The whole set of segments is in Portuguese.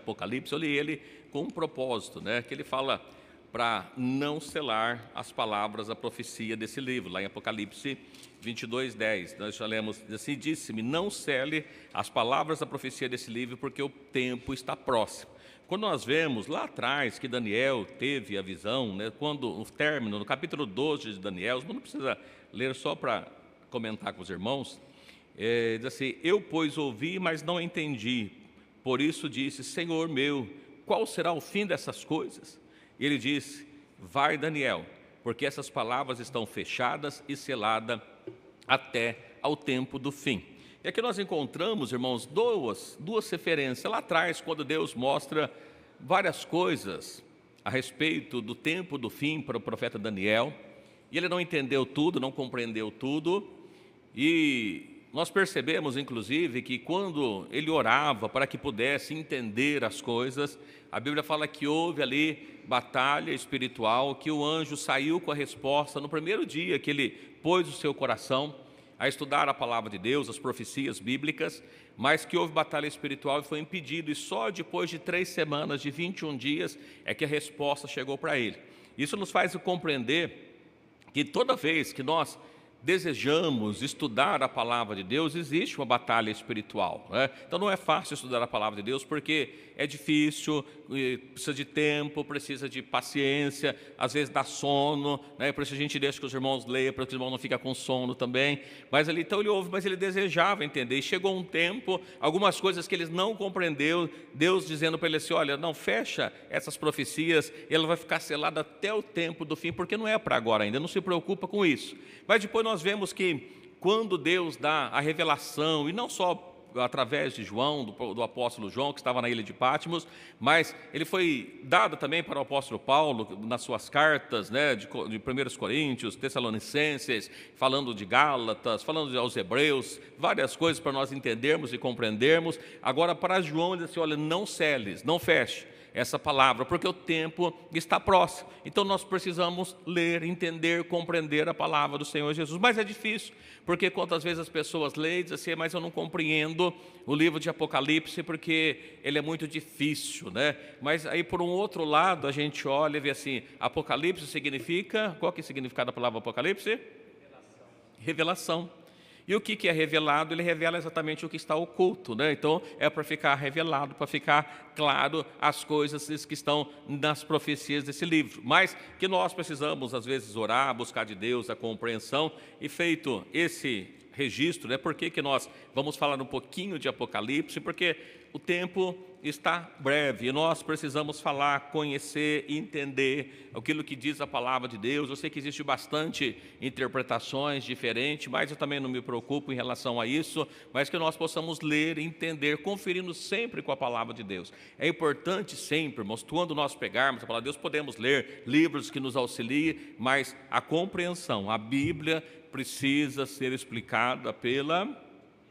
Apocalipse, eu li ele com um propósito, né? Que ele fala para não selar as palavras da profecia desse livro, lá em Apocalipse 22:10. Nós já lemos assim: disse-me, não cele as palavras da profecia desse livro, porque o tempo está próximo. Quando nós vemos lá atrás que Daniel teve a visão, né, quando o término, no capítulo 12 de Daniel, não precisa ler só para comentar com os irmãos, diz assim: eu, pois, ouvi, mas não entendi, por isso disse, Senhor meu, qual será o fim dessas coisas? E ele disse: vai, Daniel, porque essas palavras estão fechadas e seladas até ao tempo do fim. E aqui nós encontramos, irmãos, duas referências. Lá atrás, quando Deus mostra várias coisas a respeito do tempo do fim para o profeta Daniel, e ele não entendeu tudo, não compreendeu tudo, e nós percebemos, inclusive, que quando ele orava para que pudesse entender as coisas, a Bíblia fala que houve ali batalha espiritual, que o anjo saiu com a resposta no primeiro dia que ele pôs o seu coração a estudar a palavra de Deus, as profecias bíblicas, mas que houve batalha espiritual e foi impedido, e só depois de 3 semanas, de 21 dias, é que a resposta chegou para ele. Isso nos faz compreender que toda vez que nós desejamos estudar a palavra de Deus, existe uma batalha espiritual, né? Então não é fácil estudar a palavra de Deus, porque é difícil, precisa de tempo, precisa de paciência, às vezes dá sono, né? Por isso a gente deixa que os irmãos leiam, para que os irmãos não fiquem com sono também. Mas ali, então ele ouve, mas ele desejava entender, e chegou um tempo, algumas coisas que ele não compreendeu, Deus dizendo para ele assim: olha, não, fecha essas profecias, ela vai ficar selada até o tempo do fim, porque não é para agora ainda, não se preocupa com isso. Mas depois nós vemos que quando Deus dá a revelação, e não só através de João, do apóstolo João, que estava na ilha de Patmos, mas ele foi dado também para o apóstolo Paulo nas suas cartas, né, de 1 Coríntios, Tessalonicenses, falando de Gálatas, falando aos Hebreus, várias coisas para nós entendermos e compreendermos. Agora para João ele disse: olha, não celes, não feche essa palavra, porque o tempo está próximo. Então nós precisamos ler, entender, compreender a palavra do Senhor Jesus. Mas é difícil, porque quantas vezes as pessoas leem e dizem assim: mas eu não compreendo o livro de Apocalipse porque ele é muito difícil, né? Mas aí por um outro lado a gente olha e vê assim: Apocalipse significa, qual que é o significado da palavra Apocalipse? Revelação. E o que é revelado? Ele revela exatamente o que está oculto, né? Então é para ficar revelado, para ficar claro as coisas que estão nas profecias desse livro. Mas que nós precisamos às vezes orar, buscar de Deus a compreensão. E feito esse registro, né? Por que nós vamos falar um pouquinho de Apocalipse? Porque o tempo está breve e nós precisamos falar, conhecer, entender aquilo que diz a palavra de Deus. Eu sei que existe bastante interpretações diferentes, mas eu também não me preocupo em relação a isso, mas que nós possamos ler, entender, conferindo sempre com a palavra de Deus. É importante sempre, irmãos, quando nós pegarmos a palavra de Deus, podemos ler livros que nos auxiliem, mas a compreensão, a Bíblia precisa ser explicada pela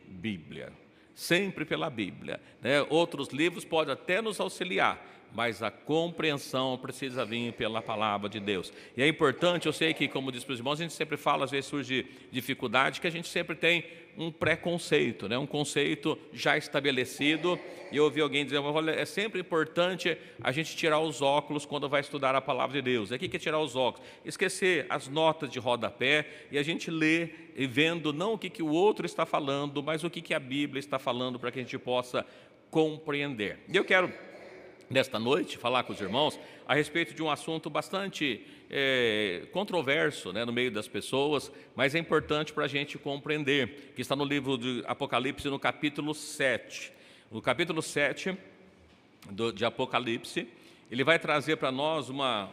Bíblia. Sempre pela Bíblia, né? Outros livros podem até nos auxiliar, mas a compreensão precisa vir pela palavra de Deus. E é importante, eu sei que, como diz para os irmãos, a gente sempre fala, às vezes surge dificuldade, que a gente sempre tem um preconceito, né? Um conceito já estabelecido. E eu ouvi alguém dizer: olha, é sempre importante a gente tirar os óculos quando vai estudar a palavra de Deus. O que é tirar os óculos? Esquecer as notas de rodapé e a gente ler e vendo não o que o outro está falando, mas o que a Bíblia está falando, para que a gente possa compreender. E eu quero, nesta noite, falar com os irmãos a respeito de um assunto bastante controverso, né, no meio das pessoas, mas é importante para a gente compreender, que está no livro de Apocalipse, no capítulo 7. No capítulo 7 de Apocalipse, ele vai trazer para nós uma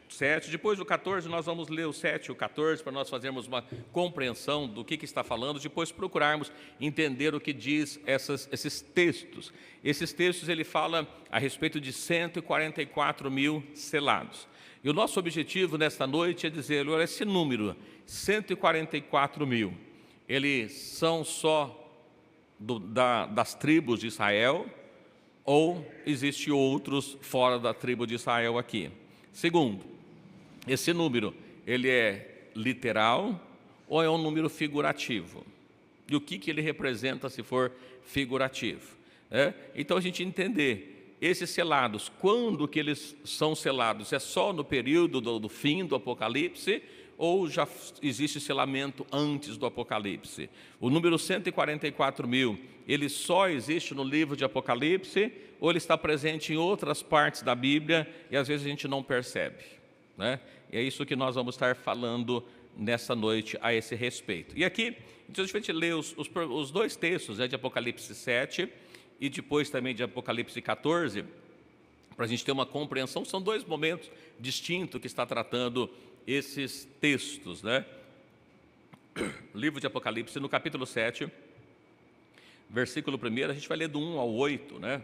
7, depois do 14 nós vamos ler o 7 e o 14 para nós fazermos uma compreensão do que está falando, depois procurarmos entender o que diz esses textos. Esses textos ele fala a respeito de 144 mil selados. E o nosso objetivo nesta noite é dizer: olha, esse número, 144 mil, eles são só das tribos de Israel, ou existe outros fora da tribo de Israel aqui? Segundo, esse número, ele é literal ou é um número figurativo? E o que ele representa se for figurativo? Então a gente entender esses selados, quando que eles são selados? É só no período do fim do Apocalipse ou já existe selamento antes do Apocalipse? O número 144.000, ele só existe no livro de Apocalipse ou ele está presente em outras partes da Bíblia e às vezes a gente não percebe, né? E é isso que nós vamos estar falando nessa noite a esse respeito. E aqui, então, a gente lê os dois textos, né, de Apocalipse 7 e depois também de Apocalipse 14, para a gente ter uma compreensão. São dois momentos distintos que está tratando esses textos, né? Livro de Apocalipse, no capítulo 7, versículo 1, a gente vai ler do 1 ao 8, né?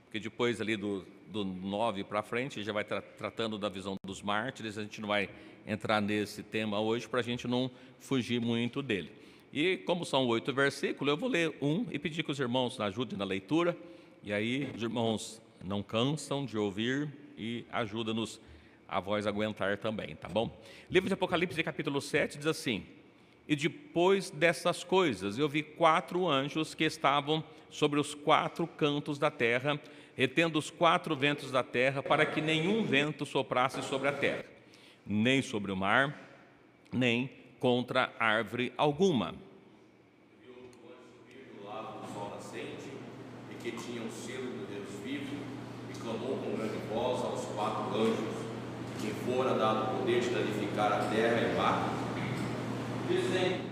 Porque depois ali do 9 para frente, já vai tratando da visão dos mártires. A gente não vai entrar nesse tema hoje para a gente não fugir muito dele. E como são 8 versículos, eu vou ler um e pedir que os irmãos nos ajudem na leitura. E aí os irmãos não cansam de ouvir e ajuda-nos a voz aguentar também, tá bom? Livro de Apocalipse, capítulo 7, diz assim: e depois dessas coisas, eu vi 4 anjos que estavam sobre os 4 cantos da terra, retendo os 4 ventos da terra, para que nenhum vento soprasse sobre a terra, nem sobre o mar, nem contra árvore alguma. Viu o anjo subir do lado do sol nascente, e que tinha o selo do Deus vivo, e clamou com grande voz aos 4 anjos, que fora dado o poder de danificar a terra e o mar, dizendo: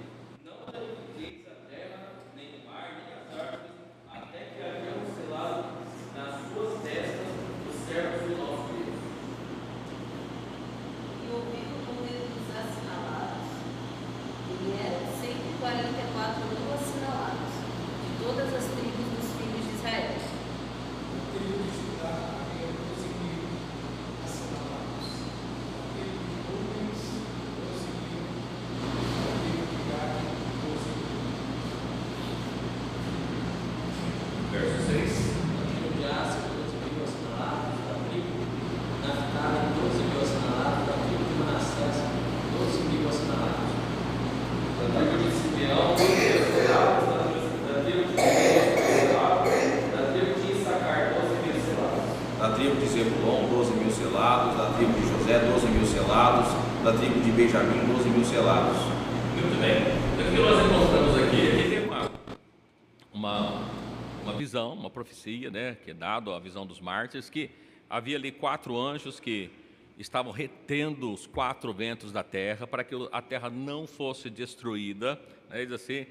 não danifiqueis a terra, nem o mar, nem as árvores, até que hajam selado nas suas testas os servos do nosso Deus. E ouvi o número dos assinalados, e eram 144.000 assinalados, de todas as tribos dos filhos de Israel. A tribo de Judá havia 12.000 assinalados, a tribo de Rubens 12.000, a tribo de Gad 12.000. Verso 6. A tribo de Ásia, 12.000 assinalados, da tribo de Naftali, 12.000 assinalados, da tribo de Manassés, 12.000 assinalados. Da tribo de Simeão, 12.000 selados. Da tribo de selados. Da tribo de Issacar, 12.000 selados. Da tribo de Zebulon, 12.000 selados. Da tribo de José, 12.000 selados. Da tribo de Benjamim, 12.000 selados. Muito bem. O que nós encontramos aqui? Aqui tem uma visão, uma profecia, né, que é dado a visão dos mártires, que havia ali 4 anjos que estavam retendo os 4 ventos da terra para que a terra não fosse destruída, né, diz assim,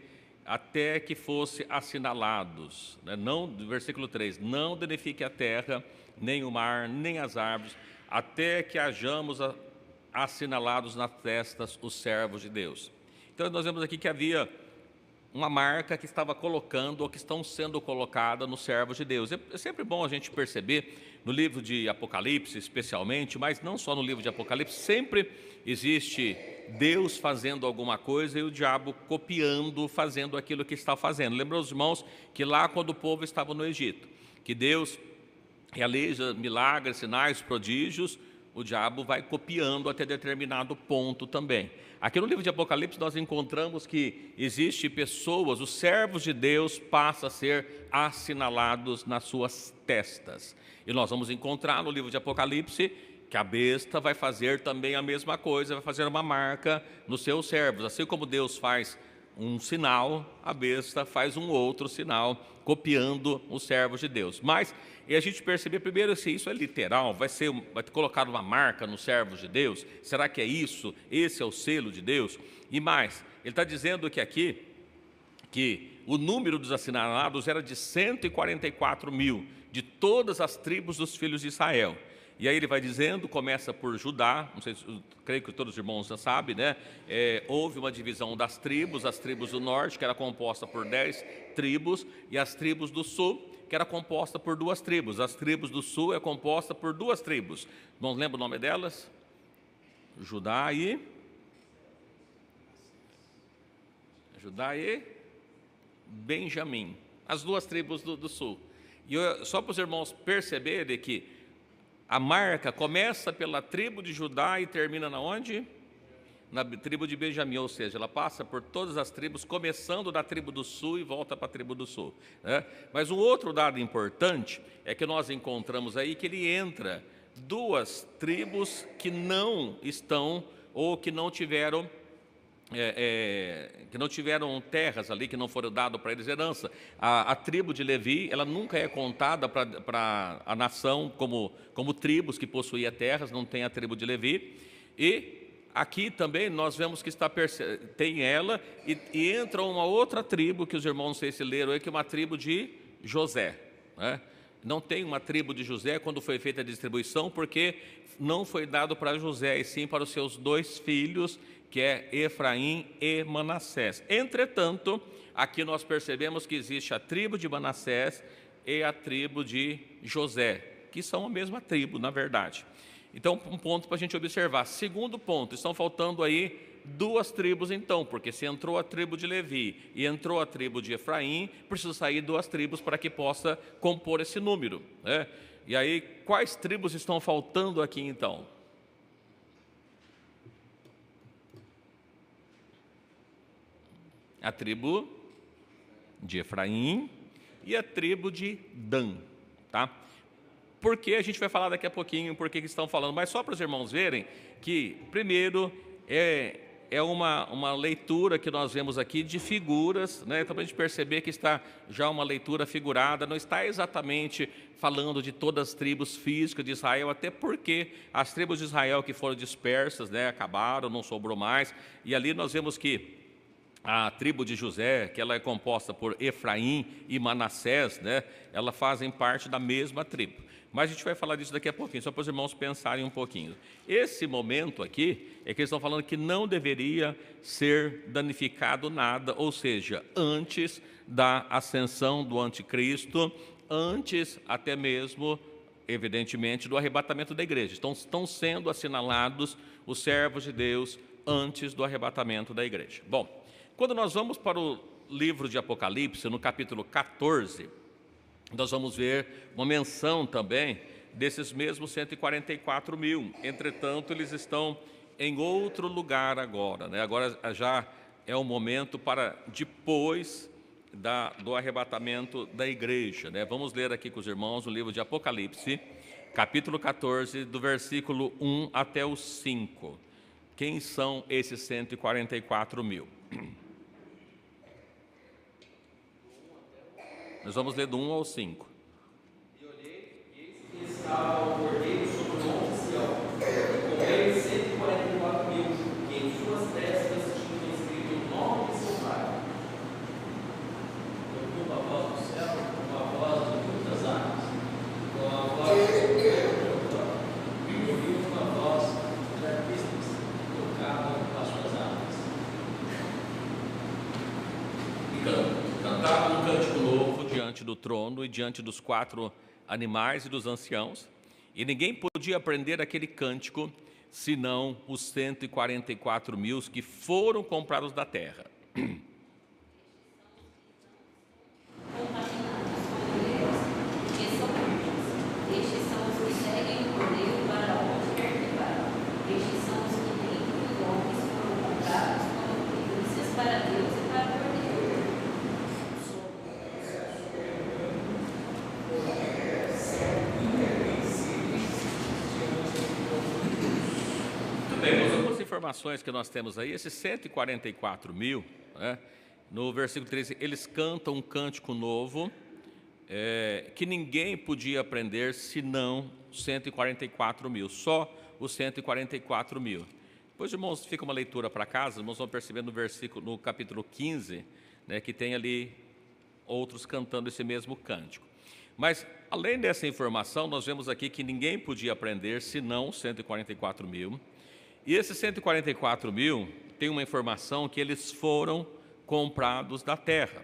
até que fosse assinalados, né, não, versículo 3, não danifique a terra, nem o mar, nem as árvores, até que hajamos assinalados nas testas os servos de Deus. Então nós vemos aqui que havia uma marca que estava colocando ou que estão sendo colocada nos servos de Deus. É sempre bom a gente perceber no livro de Apocalipse especialmente, mas não só no livro de Apocalipse, sempre existe Deus fazendo alguma coisa e o diabo copiando, fazendo aquilo que está fazendo. Lembram os irmãos que lá quando o povo estava no Egito, que Deus realiza milagres, sinais, prodígios, o diabo vai copiando até determinado ponto também. Aqui no livro de Apocalipse nós encontramos que existe pessoas, os servos de Deus passam a ser assinalados nas suas testas. E nós vamos encontrar no livro de Apocalipse que a besta vai fazer também a mesma coisa, vai fazer uma marca nos seus servos. Assim como Deus faz um sinal, a besta faz um outro sinal, copiando os servos de Deus. Mas e a gente perceber primeiro se isso é literal, vai ter colocado uma marca nos servos de Deus, será que é isso? Esse é o selo de Deus? E mais, ele está dizendo que aqui, que o número dos assinalados era de 144.000, de todas as tribos dos filhos de Israel. E aí ele vai dizendo, começa por Judá, não sei, creio que todos os irmãos já sabem, né? Houve uma divisão das tribos, as tribos do norte, que era composta por 10 tribos, e as tribos do sul, que era composta por 2 tribos. As tribos do sul é composta por 2 tribos. Não lembra o nome delas? Judá e Benjamim. As 2 tribos do sul. E só para os irmãos perceberem que a marca começa pela tribo de Judá e termina na onde? na tribo de Benjamim, ou seja, ela passa por todas as tribos, começando da tribo do sul e volta para a tribo do sul, né? Mas um outro dado importante é que nós encontramos aí que ele entra duas tribos que não estão ou que não tiveram terras ali, que não foram dadas para eles herança. A tribo de Levi, ela nunca é contada para a nação como tribos que possuía terras, não tem a tribo de Levi. E aqui também nós vemos que tem ela e entra uma outra tribo, que os irmãos não sei se leram aí, que é uma tribo de José, né? Não tem uma tribo de José quando foi feita a distribuição, porque não foi dado para José, e sim para os seus dois filhos, que é Efraim e Manassés. Entretanto, aqui nós percebemos que existe a tribo de Manassés e a tribo de José, que são a mesma tribo, na verdade. Então, um ponto para a gente observar. Segundo ponto, estão faltando aí duas tribos então, porque se entrou a tribo de Levi e entrou a tribo de Efraim, precisa sair duas tribos para que possa compor esse número, né? E aí, quais tribos estão faltando aqui então? A tribo de Efraim e a tribo de Dan, tá? Porque a gente vai falar daqui a pouquinho por que estão falando, mas só para os irmãos verem que, primeiro, é uma leitura que nós vemos aqui de figuras, né? Então, para a gente perceber que está já uma leitura figurada, não está exatamente falando de todas as tribos físicas de Israel, até porque as tribos de Israel que foram dispersas, né, acabaram, não sobrou mais, e ali nós vemos que a tribo de José, que ela é composta por Efraim e Manassés, né, elas fazem parte da mesma tribo. Mas a gente vai falar disso daqui a pouquinho, só para os irmãos pensarem um pouquinho. Esse momento aqui é que eles estão falando que não deveria ser danificado nada, ou seja, antes da ascensão do anticristo, antes até mesmo, evidentemente, do arrebatamento da igreja. Então, estão sendo assinalados os servos de Deus antes do arrebatamento da igreja. Bom, quando nós vamos para o livro de Apocalipse, no capítulo 14, nós vamos ver uma menção também desses mesmos 144 mil. Entretanto, eles estão em outro lugar agora, né? Agora já é o momento para depois do arrebatamento da igreja, né? Vamos ler aqui com os irmãos o livro de Apocalipse, capítulo 14, do versículo 1 até o 5. Quem são esses 144 mil? Nós vamos ler do 1 ao 5. E olhei, e eis que estava o cordeiro sobre o monte Sião, e com ele 144 mil, que em suas testas tinham escrito o nome de seu pai. Eu vi uma voz do céu, uma voz de muitas águas, com a voz do céu, e ouvi uma voz de arpistas que tocavam as suas armas. E cantavam um cântico novo diante do trono e diante dos 4 animais e dos anciãos, e ninguém podia aprender aquele cântico, senão os 144 mil que foram comprados da terra. Informações que nós temos aí, esses 144 mil, né, no versículo 13, eles cantam um cântico novo, que ninguém podia aprender senão 144 mil, só os 144 mil. Depois, irmãos, fica uma leitura para casa, irmãos vão perceber no capítulo 15, né, que tem ali outros cantando esse mesmo cântico. Mas, além dessa informação, nós vemos aqui que ninguém podia aprender senão 144 mil. E esses 144 mil, tem uma informação que eles foram comprados da terra.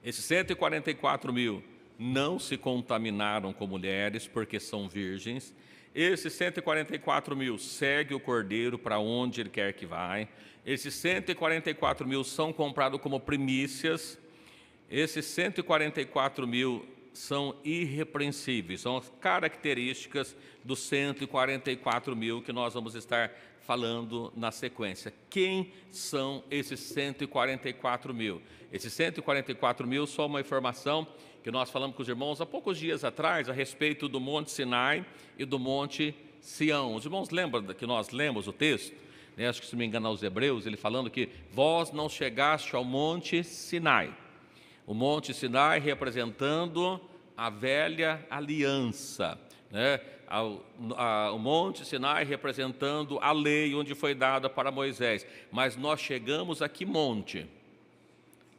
Esses 144 mil não se contaminaram com mulheres, porque são virgens. Esses 144 mil seguem o cordeiro para onde ele quer que vai. Esses 144 mil são comprados como primícias. Esses 144 mil são irrepreensíveis, são as características dos 144 mil que nós vamos estar falando na sequência. Quem são esses 144 mil? Esses 144 mil, só uma informação que nós falamos com os irmãos há poucos dias atrás a respeito do Monte Sinai e do Monte Sião. Os irmãos lembram que nós lemos o texto? Acho que, se não me engano, aos Hebreus, ele falando que vós não chegaste ao Monte Sinai. O Monte Sinai representando a velha aliança, né? O Monte Sinai representando a lei onde foi dada para Moisés. Mas nós chegamos a que monte?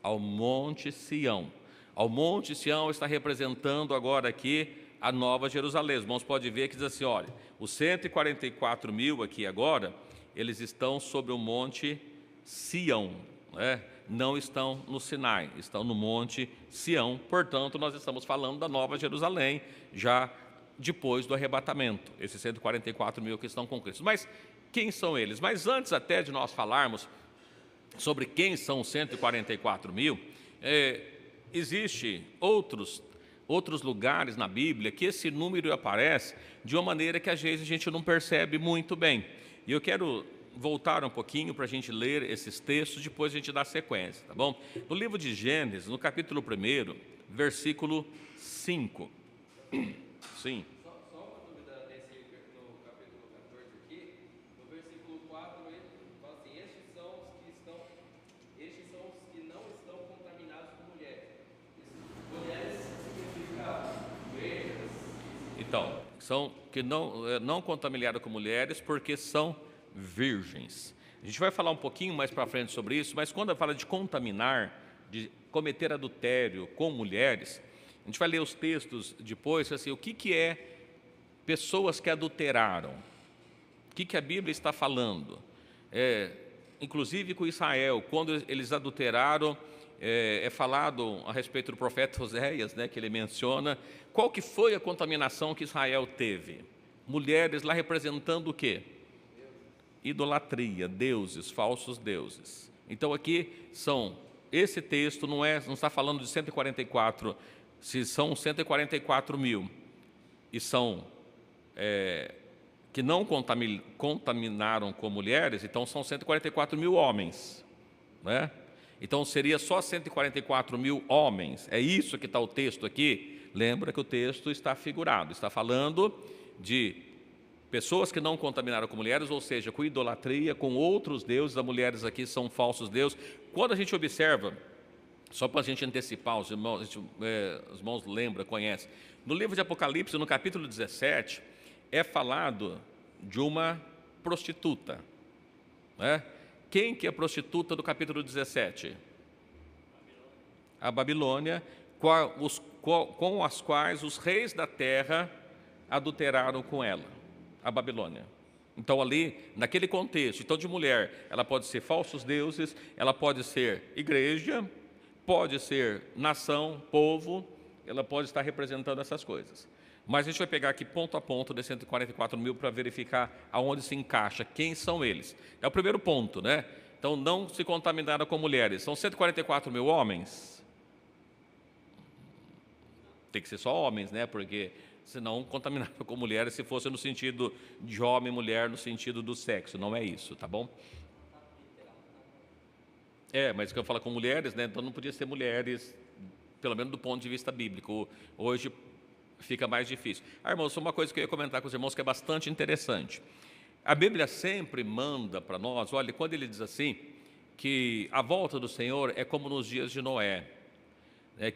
Ao Monte Sião. Ao Monte Sião está representando agora aqui a Nova Jerusalém. Os irmãos podem ver que diz assim, olha, os 144 mil aqui agora, eles estão sobre o Monte Sião, né? Não estão no Sinai, estão no Monte Sião. Portanto, nós estamos falando da Nova Jerusalém, já depois do arrebatamento, esses 144 mil que estão com Cristo. Mas quem são eles? Mas antes até de nós falarmos sobre quem são os 144 mil, existe outros lugares na Bíblia que esse número aparece de uma maneira que às vezes a gente não percebe muito bem. E eu quero voltar um pouquinho para a gente ler esses textos, depois a gente dá sequência, tá bom? No livro de Gênesis, no capítulo 1, versículo 5. Sim. Só uma dúvida no capítulo 14 aqui, no versículo 4, ele fala assim, estes são os que não estão contaminados com mulheres. Mulheres significa velhas. Então, são que não contaminaram com mulheres porque são virgens. A gente vai falar um pouquinho mais para frente sobre isso, mas quando fala de contaminar, de cometer adultério com mulheres, a gente vai ler os textos depois, assim, o que é pessoas que adulteraram? O que a Bíblia está falando? Inclusive com Israel, quando eles adulteraram, é falado a respeito do profeta Oséias, né, que ele menciona, qual que foi a contaminação que Israel teve? Mulheres lá representando o quê? Idolatria, deuses, falsos deuses. Então aqui esse texto não está falando de 144, se são 144 mil e são que não contaminaram com mulheres, então são 144 mil homens, né? Então seria só 144 mil homens, é isso que está o texto aqui. Lembra que o texto está figurado, está falando de pessoas que não contaminaram com mulheres, ou seja, com idolatria, com outros deuses. As mulheres aqui são falsos deuses. Quando a gente observa, só para a gente antecipar, os irmãos lembram, conhecem, no livro de Apocalipse, no capítulo 17, é falado de uma prostituta, né? Quem que é a prostituta do capítulo 17? A Babilônia, com as quais os reis da terra adulteraram com ela, a Babilônia. Então ali, naquele contexto, então de mulher, ela pode ser falsos deuses, ela pode ser igreja, pode ser nação, povo, ela pode estar representando essas coisas. Mas a gente vai pegar aqui ponto a ponto desses 144 mil para verificar aonde se encaixa, quem são eles. É o primeiro ponto, né? Então, não se contaminaram com mulheres. São 144 mil homens? Tem que ser só homens, né? Porque senão contaminaram com mulheres, se fosse no sentido de homem e mulher, no sentido do sexo. Não é isso, tá bom? Mas que eu falo com mulheres, né? Então não podia ser mulheres, pelo menos do ponto de vista bíblico. Hoje fica mais difícil. Irmãos, uma coisa que eu ia comentar com os irmãos que é bastante interessante. A Bíblia sempre manda para nós, olha, quando ele diz assim, que a volta do Senhor é como nos dias de Noé,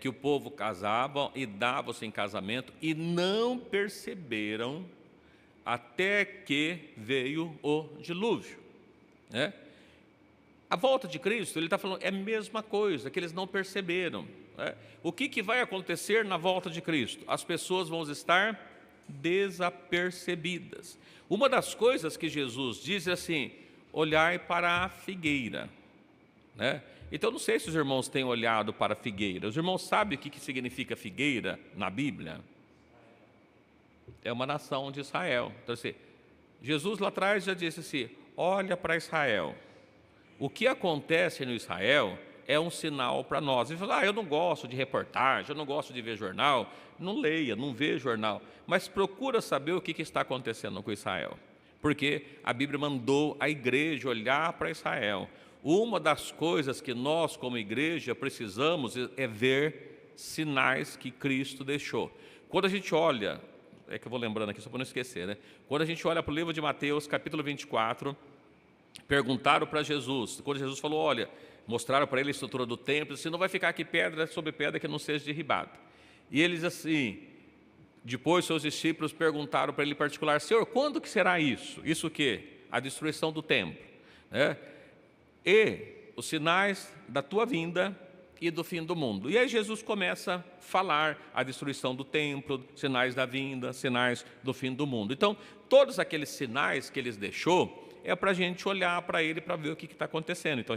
que o povo casava e dava-se em casamento e não perceberam até que veio o dilúvio, né? A volta de Cristo, ele está falando, é a mesma coisa, que eles não perceberam, né? O que vai acontecer na volta de Cristo? As pessoas vão estar desapercebidas. Uma das coisas que Jesus diz é assim, olhai para a figueira, né? Então, não sei se os irmãos têm olhado para a figueira. Os irmãos sabem o que significa figueira na Bíblia? É uma nação de Israel. Então, assim, Jesus lá atrás já disse assim, olha para Israel. O que acontece no Israel é um sinal para nós. E fala, eu não gosto de reportagem, eu não gosto de ver jornal. Não leia, não vê jornal, mas procura saber o que está acontecendo com Israel. Porque a Bíblia mandou a igreja olhar para Israel. Uma das coisas que nós, como igreja, precisamos é ver sinais que Cristo deixou. Quando a gente olha, é que eu vou lembrando aqui só para não esquecer, né? Quando a gente olha para o livro de Mateus, capítulo 24, perguntaram para Jesus, quando Jesus falou, olha, mostraram para ele a estrutura do templo, assim, não vai ficar aqui pedra sobre pedra que não seja derribada. E eles assim, depois seus discípulos perguntaram para ele em particular, Senhor, quando que será isso? Isso o quê? A destruição do templo, né? E os sinais da tua vinda e do fim do mundo. E aí Jesus começa a falar a destruição do templo, sinais da vinda, sinais do fim do mundo. Então, todos aqueles sinais que eles deixou, é para a gente olhar para ele para ver o que está acontecendo. Então,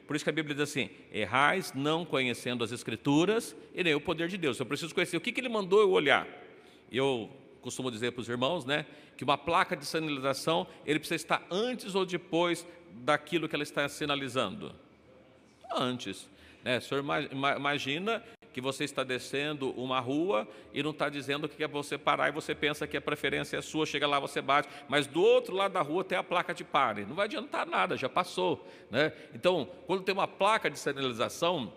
por isso que a Bíblia diz assim, errais não conhecendo as Escrituras e nem o poder de Deus. Eu preciso conhecer o que ele mandou eu olhar. Eu costumo dizer para os irmãos, né, que uma placa de sinalização, ele precisa estar antes ou depois daquilo que ela está sinalizando? Antes. O senhor imagina que você está descendo uma rua e não está dizendo que é você parar e você pensa que a preferência é sua, chega lá, você bate, mas do outro lado da rua tem a placa de pare. Não vai adiantar nada, já passou, né? Então, quando tem uma placa de sinalização,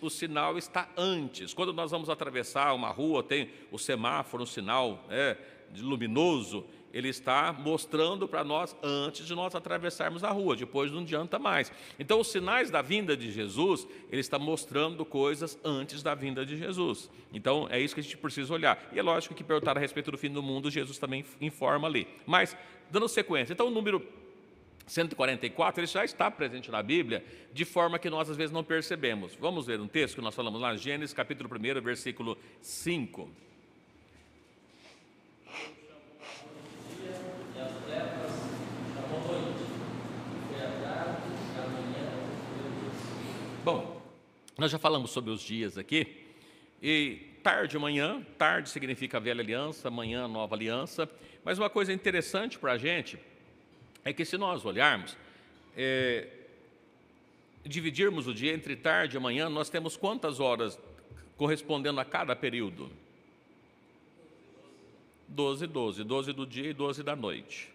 o sinal está antes. Quando nós vamos atravessar uma rua, tem o semáforo, um sinal luminoso, ele está mostrando para nós antes de nós atravessarmos a rua, depois não adianta mais. Então, os sinais da vinda de Jesus, ele está mostrando coisas antes da vinda de Jesus. Então, é isso que a gente precisa olhar. E é lógico que perguntar a respeito do fim do mundo, Jesus também informa ali. Mas, dando sequência, então o número 144, ele já está presente na Bíblia, de forma que nós às vezes não percebemos. Vamos ver um texto que nós falamos lá, Gênesis capítulo 1, versículo 5. Bom, nós já falamos sobre os dias aqui, e tarde, manhã, tarde significa velha aliança, manhã, nova aliança, mas uma coisa interessante para a gente é que se nós olharmos, dividirmos o dia entre tarde e manhã, nós temos quantas horas correspondendo a cada período? 12 do dia e 12 da noite.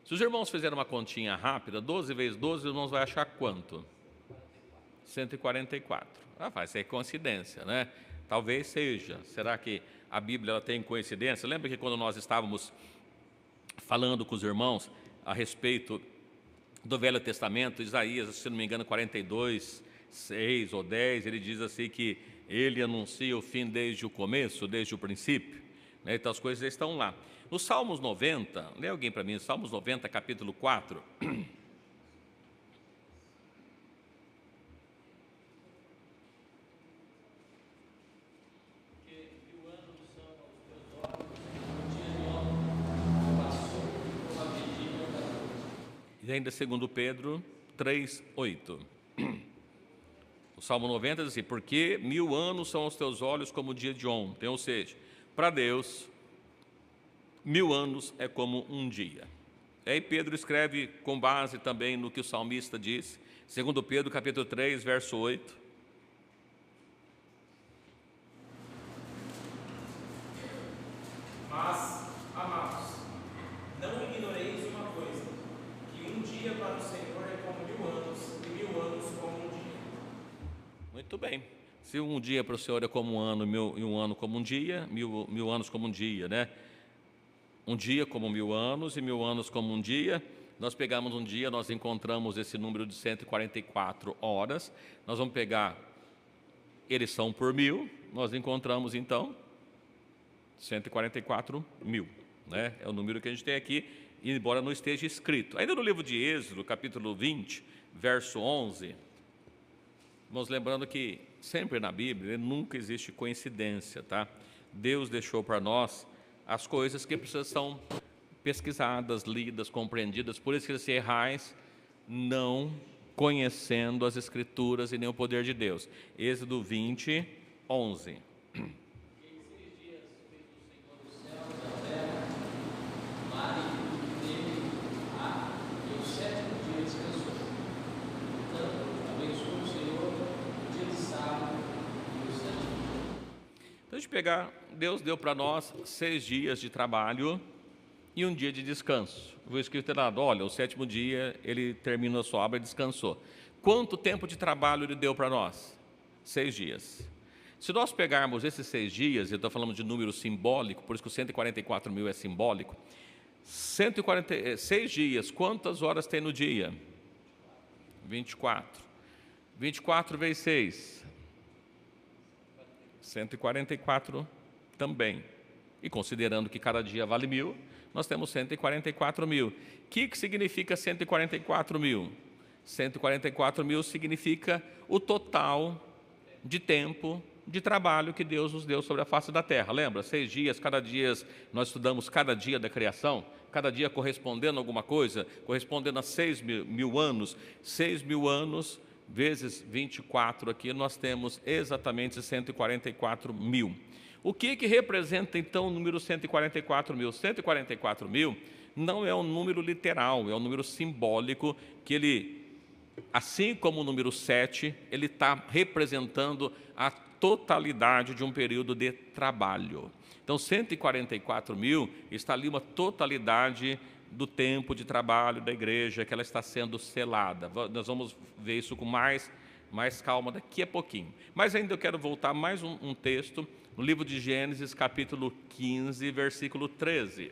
Se os irmãos fizerem uma continha rápida, 12 vezes 12, os irmãos vão achar quanto? 144. Vai ser coincidência, né? Talvez seja. Será que a Bíblia ela tem coincidência? Lembra que quando nós estávamos falando com os irmãos a respeito do Velho Testamento, Isaías, se não me engano, 42, 6 ou 10, ele diz assim que ele anuncia o fim desde o começo, desde o princípio, né? Então as coisas estão lá. No Salmos 90, lê alguém para mim, Salmos 90, capítulo 4. E ainda segundo Pedro 3:8. O Salmo 90 diz assim, porque 1000 anos são os teus olhos como o dia de ontem, ou seja, para Deus, 1000 anos é como um dia. E aí Pedro escreve com base também no que o salmista disse, segundo Pedro capítulo 3, verso 8. Mas, amados, não ignoreis uma coisa, que um dia para o Senhor é como 1000 anos, e 1000 anos como um dia. Muito bem. Se um dia para o Senhor é como um ano, e um ano como um dia, mil anos como um dia, né? Um dia como 1000 anos e 1000 anos como um dia. Nós pegamos um dia, nós encontramos esse número de 144 horas. Nós vamos pegar, eles são por 1000, nós encontramos então 144 mil, né? É o número que a gente tem aqui, embora não esteja escrito. Ainda no livro de Êxodo, capítulo 20, verso 11, vamos lembrando que sempre na Bíblia nunca existe coincidência, tá? Deus deixou para nós as coisas que precisam ser pesquisadas, lidas, compreendidas. Por isso que se errais, não conhecendo as Escrituras e nem o poder de Deus. Êxodo 20, 11. pegar, Deus deu para nós 6 dias de trabalho e um dia de descanso. O escrito é dado, olha, o 7º dia ele terminou a sua obra e descansou. Quanto tempo de trabalho ele deu para nós? 6 dias. Se nós pegarmos esses 6 dias, eu estou falando de número simbólico, por isso que o 144 mil é simbólico, 6 dias, quantas horas tem no dia? 24. 24 vezes 6, 144 também. E considerando que cada dia vale 1.000, nós temos 144 mil. O que significa 144 mil? 144 mil significa o total de tempo de trabalho que Deus nos deu sobre a face da terra. Lembra? 6 dias, cada dia, nós estudamos cada dia da criação, cada dia correspondendo a alguma coisa, correspondendo a 6.000 anos. 6.000 anos vezes 24 aqui, nós temos exatamente 144 mil. O que representa então o número 144 mil? 144 mil não é um número literal, é um número simbólico que ele, assim como o número 7, ele está representando a totalidade de um período de trabalho. Então, 144 mil está ali uma totalidade do tempo de trabalho da igreja, que ela está sendo selada. Nós vamos ver isso com mais calma daqui a pouquinho. Mas ainda eu quero voltar mais um texto, no livro de Gênesis, capítulo 15, versículo 13.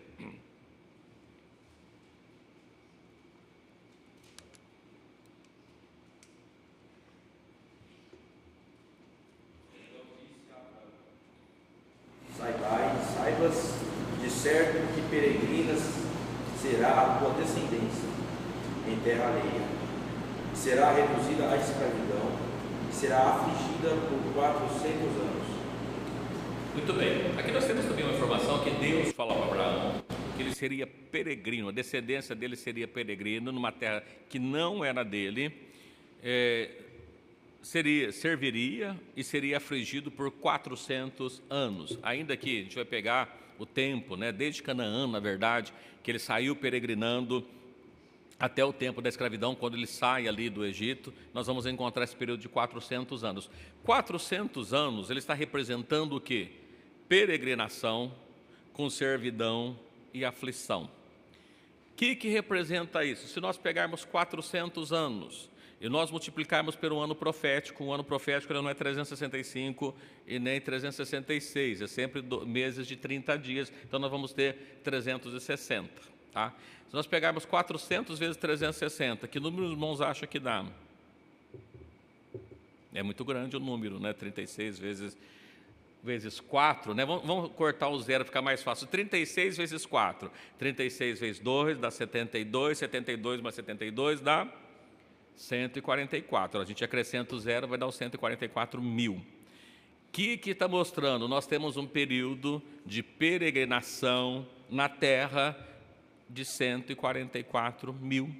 Saibas de certo que peregrinas será a tua descendência em terra alheia, será reduzida à escravidão e será afligida por 400 anos. Muito bem, aqui nós temos também uma informação que Deus falou para Abraão, que ele seria peregrino, a descendência dele seria peregrino numa terra que não era dele, serviria e seria afligido por 400 anos. Ainda que a gente vai pegar o tempo, né, desde Canaã, na verdade, que ele saiu peregrinando até o tempo da escravidão, quando ele sai ali do Egito, nós vamos encontrar esse período de 400 anos. 400 anos, ele está representando o quê? Peregrinação com servidão e aflição. O que representa isso? Se nós pegarmos 400 anos e nós multiplicarmos pelo ano profético, o ano profético não é 365 e nem 366, é sempre meses de 30 dias, então nós vamos ter 360. Tá? Se nós pegarmos 400 vezes 360, que número os irmãos acham que dá? É muito grande o número, né? 36 vezes 4, né? Vamos cortar o zero, ficar mais fácil. 36 vezes 4. 36 vezes 2 dá 72, 72 mais 72 dá 144. A gente acrescenta o zero, vai dar os 144 mil. O que está mostrando? Nós temos um período de peregrinação na terra de 144 mil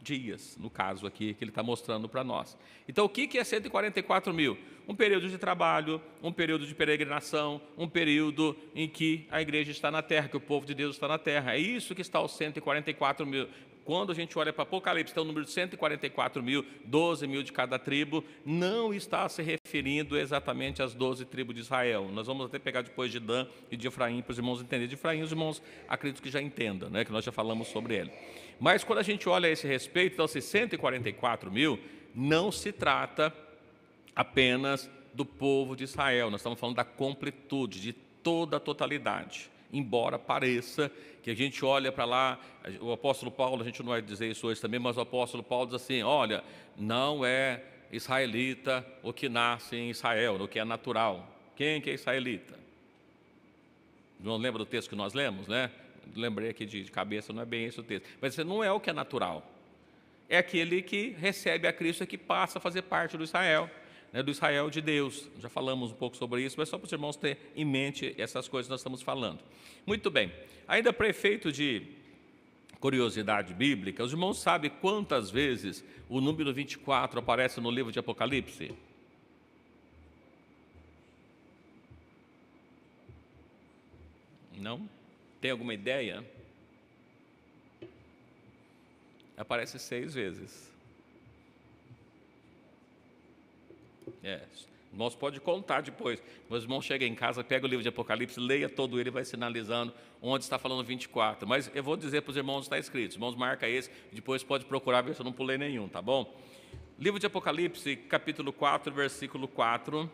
dias, no caso aqui, que ele está mostrando para nós. Então, o que é 144 mil? Um período de trabalho, um período de peregrinação, um período em que a igreja está na terra, que o povo de Deus está na terra. É isso que está os 144 mil. Quando a gente olha para Apocalipse, tem o número de 144 mil, 12 mil de cada tribo, não está se referindo exatamente às 12 tribos de Israel. Nós vamos até pegar depois de Dan e de Efraim, para os irmãos entenderem. De Efraim, os irmãos acredito que já entendam, né, que nós já falamos sobre ele. Mas quando a gente olha a esse respeito, então, esses 144 mil, não se trata apenas do povo de Israel, nós estamos falando da completude, de toda a totalidade. Embora pareça que a gente olha para lá, o apóstolo Paulo, a gente não vai dizer isso hoje também, mas o apóstolo Paulo diz assim, olha, não é israelita o que nasce em Israel, o que é natural. Quem que é israelita? Não lembra do texto que nós lemos, né? Lembrei aqui de cabeça, não é bem esse o texto. Mas não é o que é natural. É aquele que recebe a Cristo e que passa a fazer parte do Israel. Né, do Israel de Deus. Já falamos um pouco sobre isso, mas só para os irmãos terem em mente essas coisas que nós estamos falando. Muito bem. Ainda para efeito de curiosidade bíblica, os irmãos sabem quantas vezes o número 24 aparece no livro de Apocalipse? Não? Tem alguma ideia? Aparece 6 vezes. Irmãos, pode contar depois. Meus irmãos chegam em casa, pega o livro de Apocalipse, leia todo ele e vai sinalizando onde está falando 24. Mas eu vou dizer para os irmãos onde está escrito. Os irmãos marca esse, depois pode procurar ver se eu não pulei nenhum, tá bom? Livro de Apocalipse, capítulo 4, versículo 4.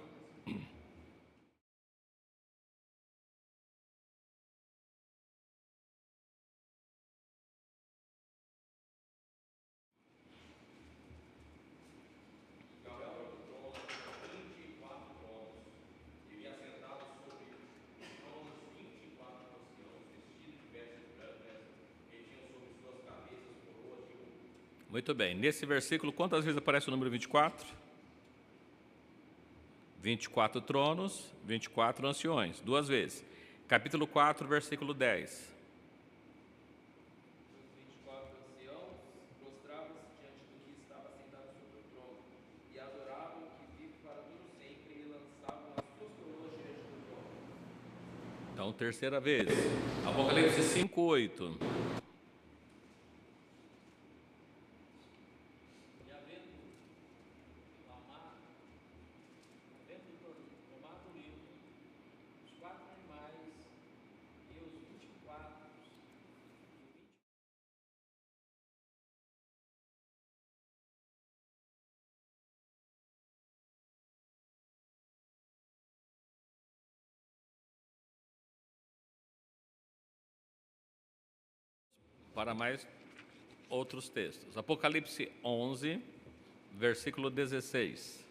Muito bem, nesse versículo, quantas vezes aparece o número 24? 24 tronos, 24 anciões, 2 vezes. Capítulo 4, versículo 10. Os 24 anciãos prostravam-se diante do que estava sentado sobre o trono, e adoravam o que vive para todo sempre, e lançavam as suas coroas diante do trono. Então, terceira vez. Apocalipse 5, 8. Para mais outros textos. Apocalipse 11, versículo 16.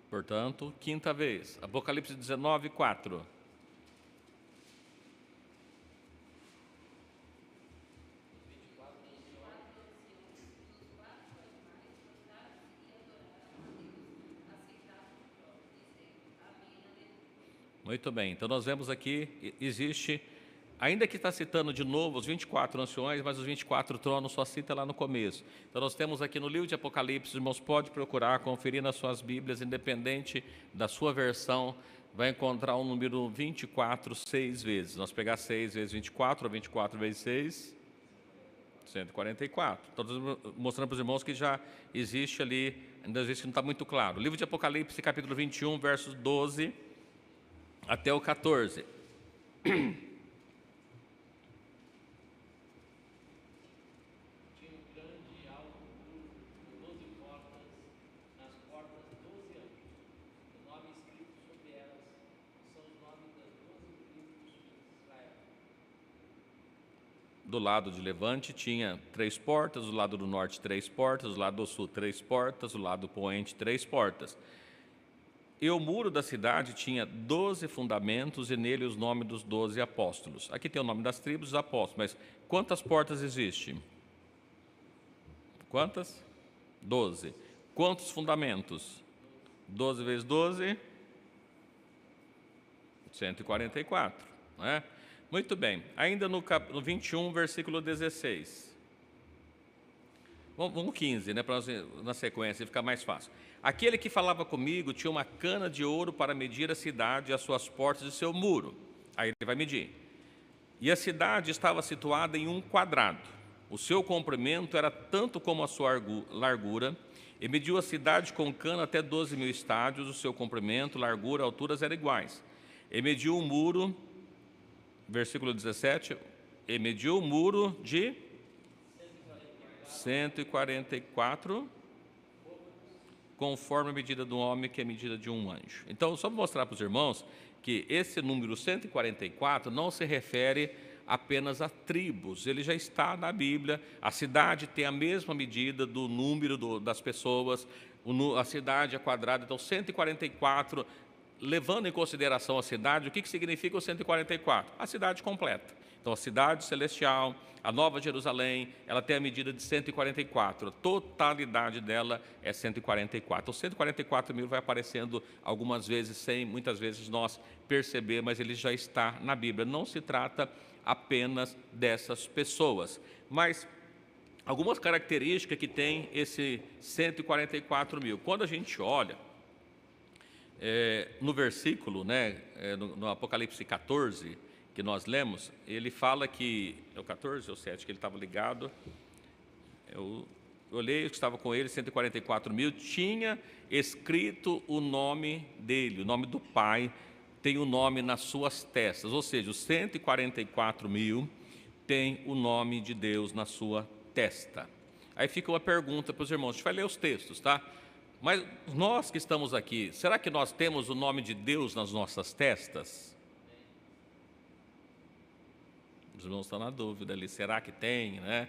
Portanto, quinta vez. Apocalipse 19, 4. Muito bem, então nós vemos aqui, existe, ainda que está citando de novo os 24 anciões, mas os 24 tronos só cita lá no começo. Então nós temos aqui no livro de Apocalipse, os irmãos podem procurar, conferir nas suas Bíblias, independente da sua versão, vai encontrar o número 24 6 vezes. Nós pegar 6 vezes 24, ou 24 vezes 6, 144. Estou mostrando para os irmãos que já existe ali, ainda existe que não está muito claro. Livro de Apocalipse, capítulo 21, versos 12 até o 14. Tinha um grande e alto muro com 12 portas, nas portas 12 anjos. O nome escrito sobre elas são os nomes das 12 tribos dos filhos de Israel. Do lado de levante tinha 3 portas, do lado do norte 3 portas, do lado do sul 3 portas, do lado do poente 3 portas. E o muro da cidade tinha 12 fundamentos e nele os nomes dos 12 apóstolos. Aqui tem o nome das tribos dos apóstolos, mas quantas portas existem? Quantas? 12. Quantos fundamentos? 12 vezes 12? 144. Não é? Muito bem. Ainda no 21, versículo 16. Vamos 15, né, para nós, na sequência, ficar mais fácil. Aquele que falava comigo tinha uma cana de ouro para medir a cidade e as suas portas e seu muro. Aí ele vai medir. E a cidade estava situada em um quadrado. O seu comprimento era tanto como a sua largura, e mediu a cidade com cana até 12.000 estádios, o seu comprimento, largura, alturas eram iguais. E mediu o muro, versículo 17, e mediu o muro de 144, conforme a medida do homem, que é a medida de um anjo. Então, só para mostrar para os irmãos que esse número 144 não se refere apenas a tribos, ele já está na Bíblia. A cidade tem a mesma medida do número das pessoas, a cidade é quadrada, então 144, levando em consideração a cidade, o que significa o 144? A cidade completa. Então, a cidade celestial, a Nova Jerusalém, ela tem a medida de 144, a totalidade dela é 144. Então, 144 mil vai aparecendo algumas vezes, sem muitas vezes nós perceber, mas ele já está na Bíblia. Não se trata apenas dessas pessoas, mas algumas características que tem esse 144 mil. Quando a gente olha, no versículo, né, no Apocalipse 14, que nós lemos, ele fala que, é o 14 ou 7, que ele estava ligado, eu olhei, que estava com ele, 144 mil, tinha escrito o nome dele, o nome do Pai, tem o nome nas suas testas, ou seja, os 144 mil tem o nome de Deus na sua testa. Aí fica uma pergunta para os irmãos, a gente vai ler os textos, tá? Mas nós que estamos aqui, será que nós temos o nome de Deus nas nossas testas? Os irmãos estão na dúvida ali, será que tem, né?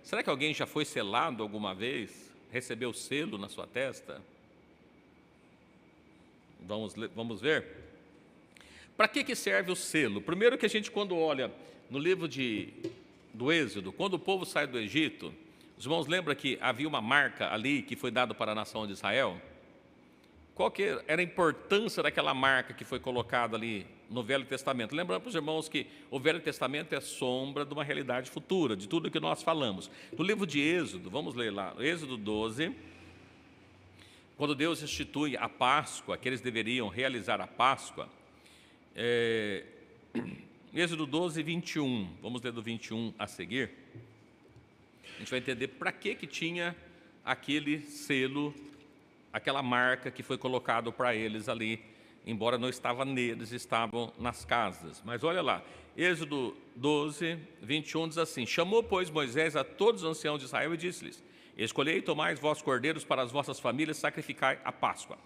Será que alguém já foi selado alguma vez? Recebeu selo na sua testa? Vamos ver? Para que serve o selo? Primeiro que a gente, quando olha no livro do Êxodo, quando o povo sai do Egito, os irmãos lembram que havia uma marca ali que foi dada para a nação de Israel? Qual que era a importância daquela marca que foi colocada ali no Velho Testamento? Lembrando para os irmãos que o Velho Testamento é sombra de uma realidade futura, de tudo que nós falamos. No livro de Êxodo, vamos ler lá, Êxodo 12, quando Deus institui a Páscoa, que eles deveriam realizar a Páscoa, Êxodo 12, 21, vamos ler do 21 a seguir. A gente vai entender para que tinha aquele selo, aquela marca que foi colocado para eles ali, embora não estava neles, estavam nas casas. Mas olha lá, Êxodo 12, 21 diz assim: chamou, pois, Moisés a todos os anciãos de Israel e disse-lhes: escolhei e tomai vossos cordeiros para as vossas famílias, sacrificai a Páscoa.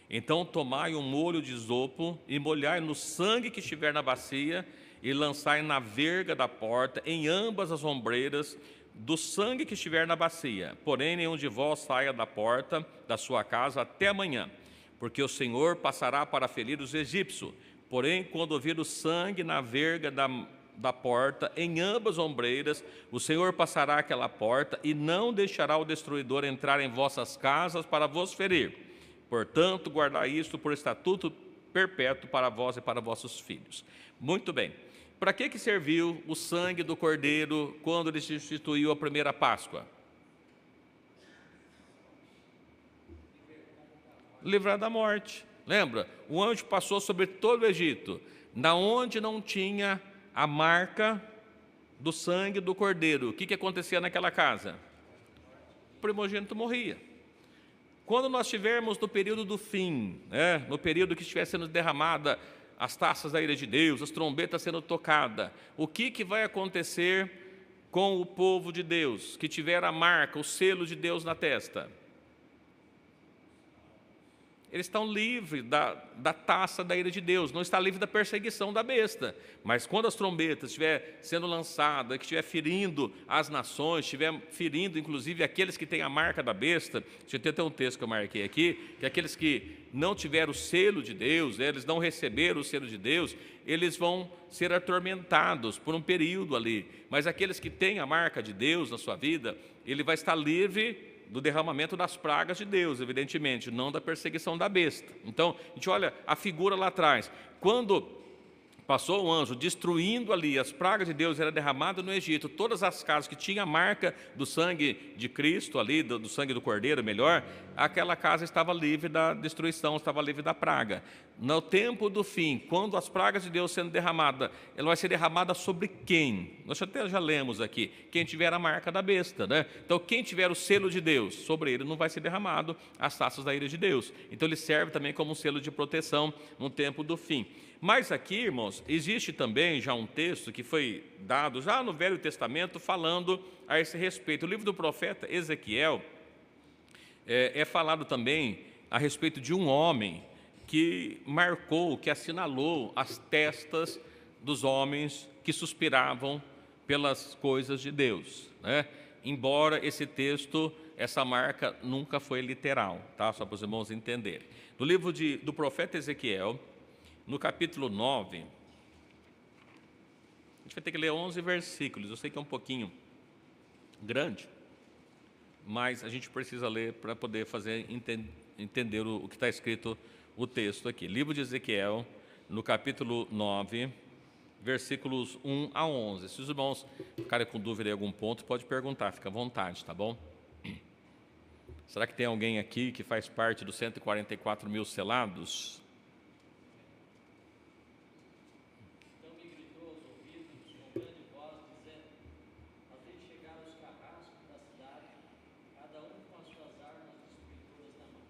Então tomai um molho de isopo e molhai no sangue que estiver na bacia e lançai na verga da porta, em ambas as ombreiras, do sangue que estiver na bacia. Porém, nenhum de vós saia da porta da sua casa até amanhã, porque o Senhor passará para ferir os egípcios. Porém, quando ouvir o sangue na verga da porta, em ambas as ombreiras, o Senhor passará aquela porta e não deixará o destruidor entrar em vossas casas para vos ferir. Portanto, guardai isto por estatuto perpétuo para vós e para vossos filhos. Muito bem. Para que serviu o sangue do cordeiro quando ele instituiu a primeira Páscoa? Livrar da morte. Lembra? O anjo passou sobre todo o Egito, na onde não tinha a marca do sangue do cordeiro. O que acontecia naquela casa? O primogênito morria. Quando nós estivermos no período do fim, no período que estiver sendo derramada as taças da ira de Deus, as trombetas sendo tocadas, o que vai acontecer com o povo de Deus, que tiver a marca, o selo de Deus na testa? Eles estão livres da taça da ira de Deus, não está livre da perseguição da besta. Mas quando as trombetas estiver sendo lançadas, que estiver ferindo as nações, estiver ferindo inclusive aqueles que têm a marca da besta, deixa eu ter até um texto que eu marquei aqui, que aqueles que não tiveram o selo de Deus, eles não receberam o selo de Deus, eles vão ser atormentados por um período ali. Mas aqueles que têm a marca de Deus na sua vida, ele vai estar livre do derramamento das pragas de Deus, evidentemente, não da perseguição da besta. Então, a gente olha a figura lá atrás. Quando passou o anjo destruindo ali, as pragas de Deus eram derramadas no Egito, todas as casas que tinham a marca do sangue de Cristo ali, do sangue do Cordeiro, melhor, aquela casa estava livre da destruição, estava livre da praga. No tempo do fim, quando as pragas de Deus sendo derramadas, ela vai ser derramada sobre quem? Nós até já lemos aqui, quem tiver a marca da besta, né? Então, quem tiver o selo de Deus, sobre ele não vai ser derramado as taças da ira de Deus. Então, ele serve também como um selo de proteção no tempo do fim. Mas aqui, irmãos, existe também já um texto que foi dado já no Velho Testamento falando a esse respeito. O livro do profeta Ezequiel é falado também a respeito de um homem que marcou, que assinalou as testas dos homens que suspiravam pelas coisas de Deus, né? Embora esse texto, essa marca nunca foi literal, tá? Só para os irmãos entenderem. No livro do profeta Ezequiel, no capítulo 9, a gente vai ter que ler 11 versículos, eu sei que é um pouquinho grande, mas a gente precisa ler para poder fazer entender o que está escrito o texto aqui. Livro de Ezequiel, no capítulo 9, versículos 1 a 11. Se os irmãos ficarem com dúvida em algum ponto, pode perguntar, fica à vontade, tá bom? Será que tem alguém aqui que faz parte dos 144 mil selados? Então me gritou aos ouvidos com grande voz, dizendo: fazei chegar os carrascos da cidade, cada um com as suas armas destruidoras na mão.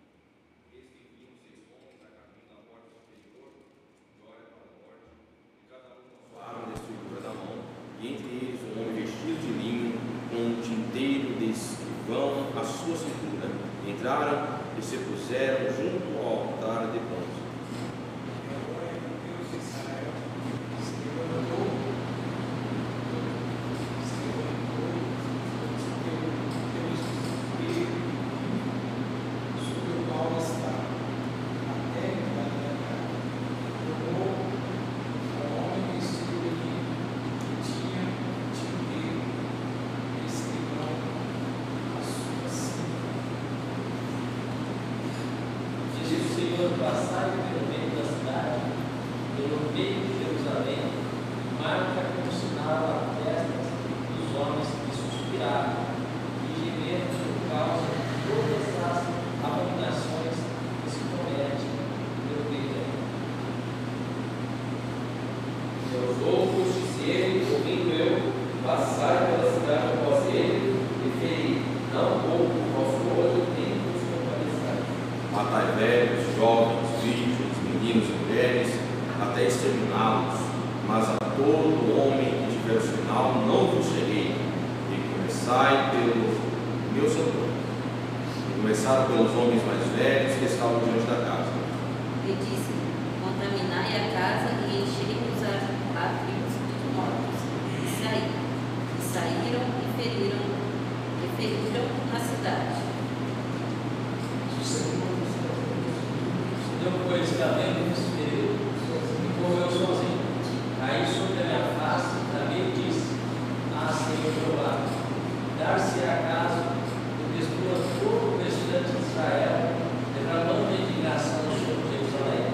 Eis que vinham 6 homens a caminho da porta superior, de olha para o norte, e cada um com sua arma destruidora na mão, e entre eles um homem vestido de linho, com um tinteiro de escrivão à sua cintura. Entraram e se puseram junto ao altar de bronze. E agora Deus de Israel se levantou sobre o qual estava a terra da minha casa. Tomou um homem vestido de linho que tinha tinteiro e escrivão à sua cintura. Disse o Senhor: passai pelo meio da cidade, pelo meio de Jerusalém, marca como sinal a testas dos homens que suspiraram e gemeram por causa de todas as abominações que se cometem pelo meio dela. Seus outros, se ele, ouvindo eu, passar pela cidade após ele, e ferir, não pouco o vosso olho, nem vos compadeçais. Matai velhos, jovens, virgens, meninos e mulheres, até exterminá-los, mas a todo homem que tiver o sinal, não vos cheguei. E começai pelo meu setor. E começaram pelos homens mais velhos que estavam diante da casa. E disse: contaminai a casa e enchei os átrios de mortos. E saíram e feriram na cidade. Deu pois cabelo nesse período e correu sozinho. Caí sobre a minha face e também disse: ah, Senhor Jeová, dar-se acaso que destrua todo o restante de Israel, derramando a indignação sobre Jerusalém?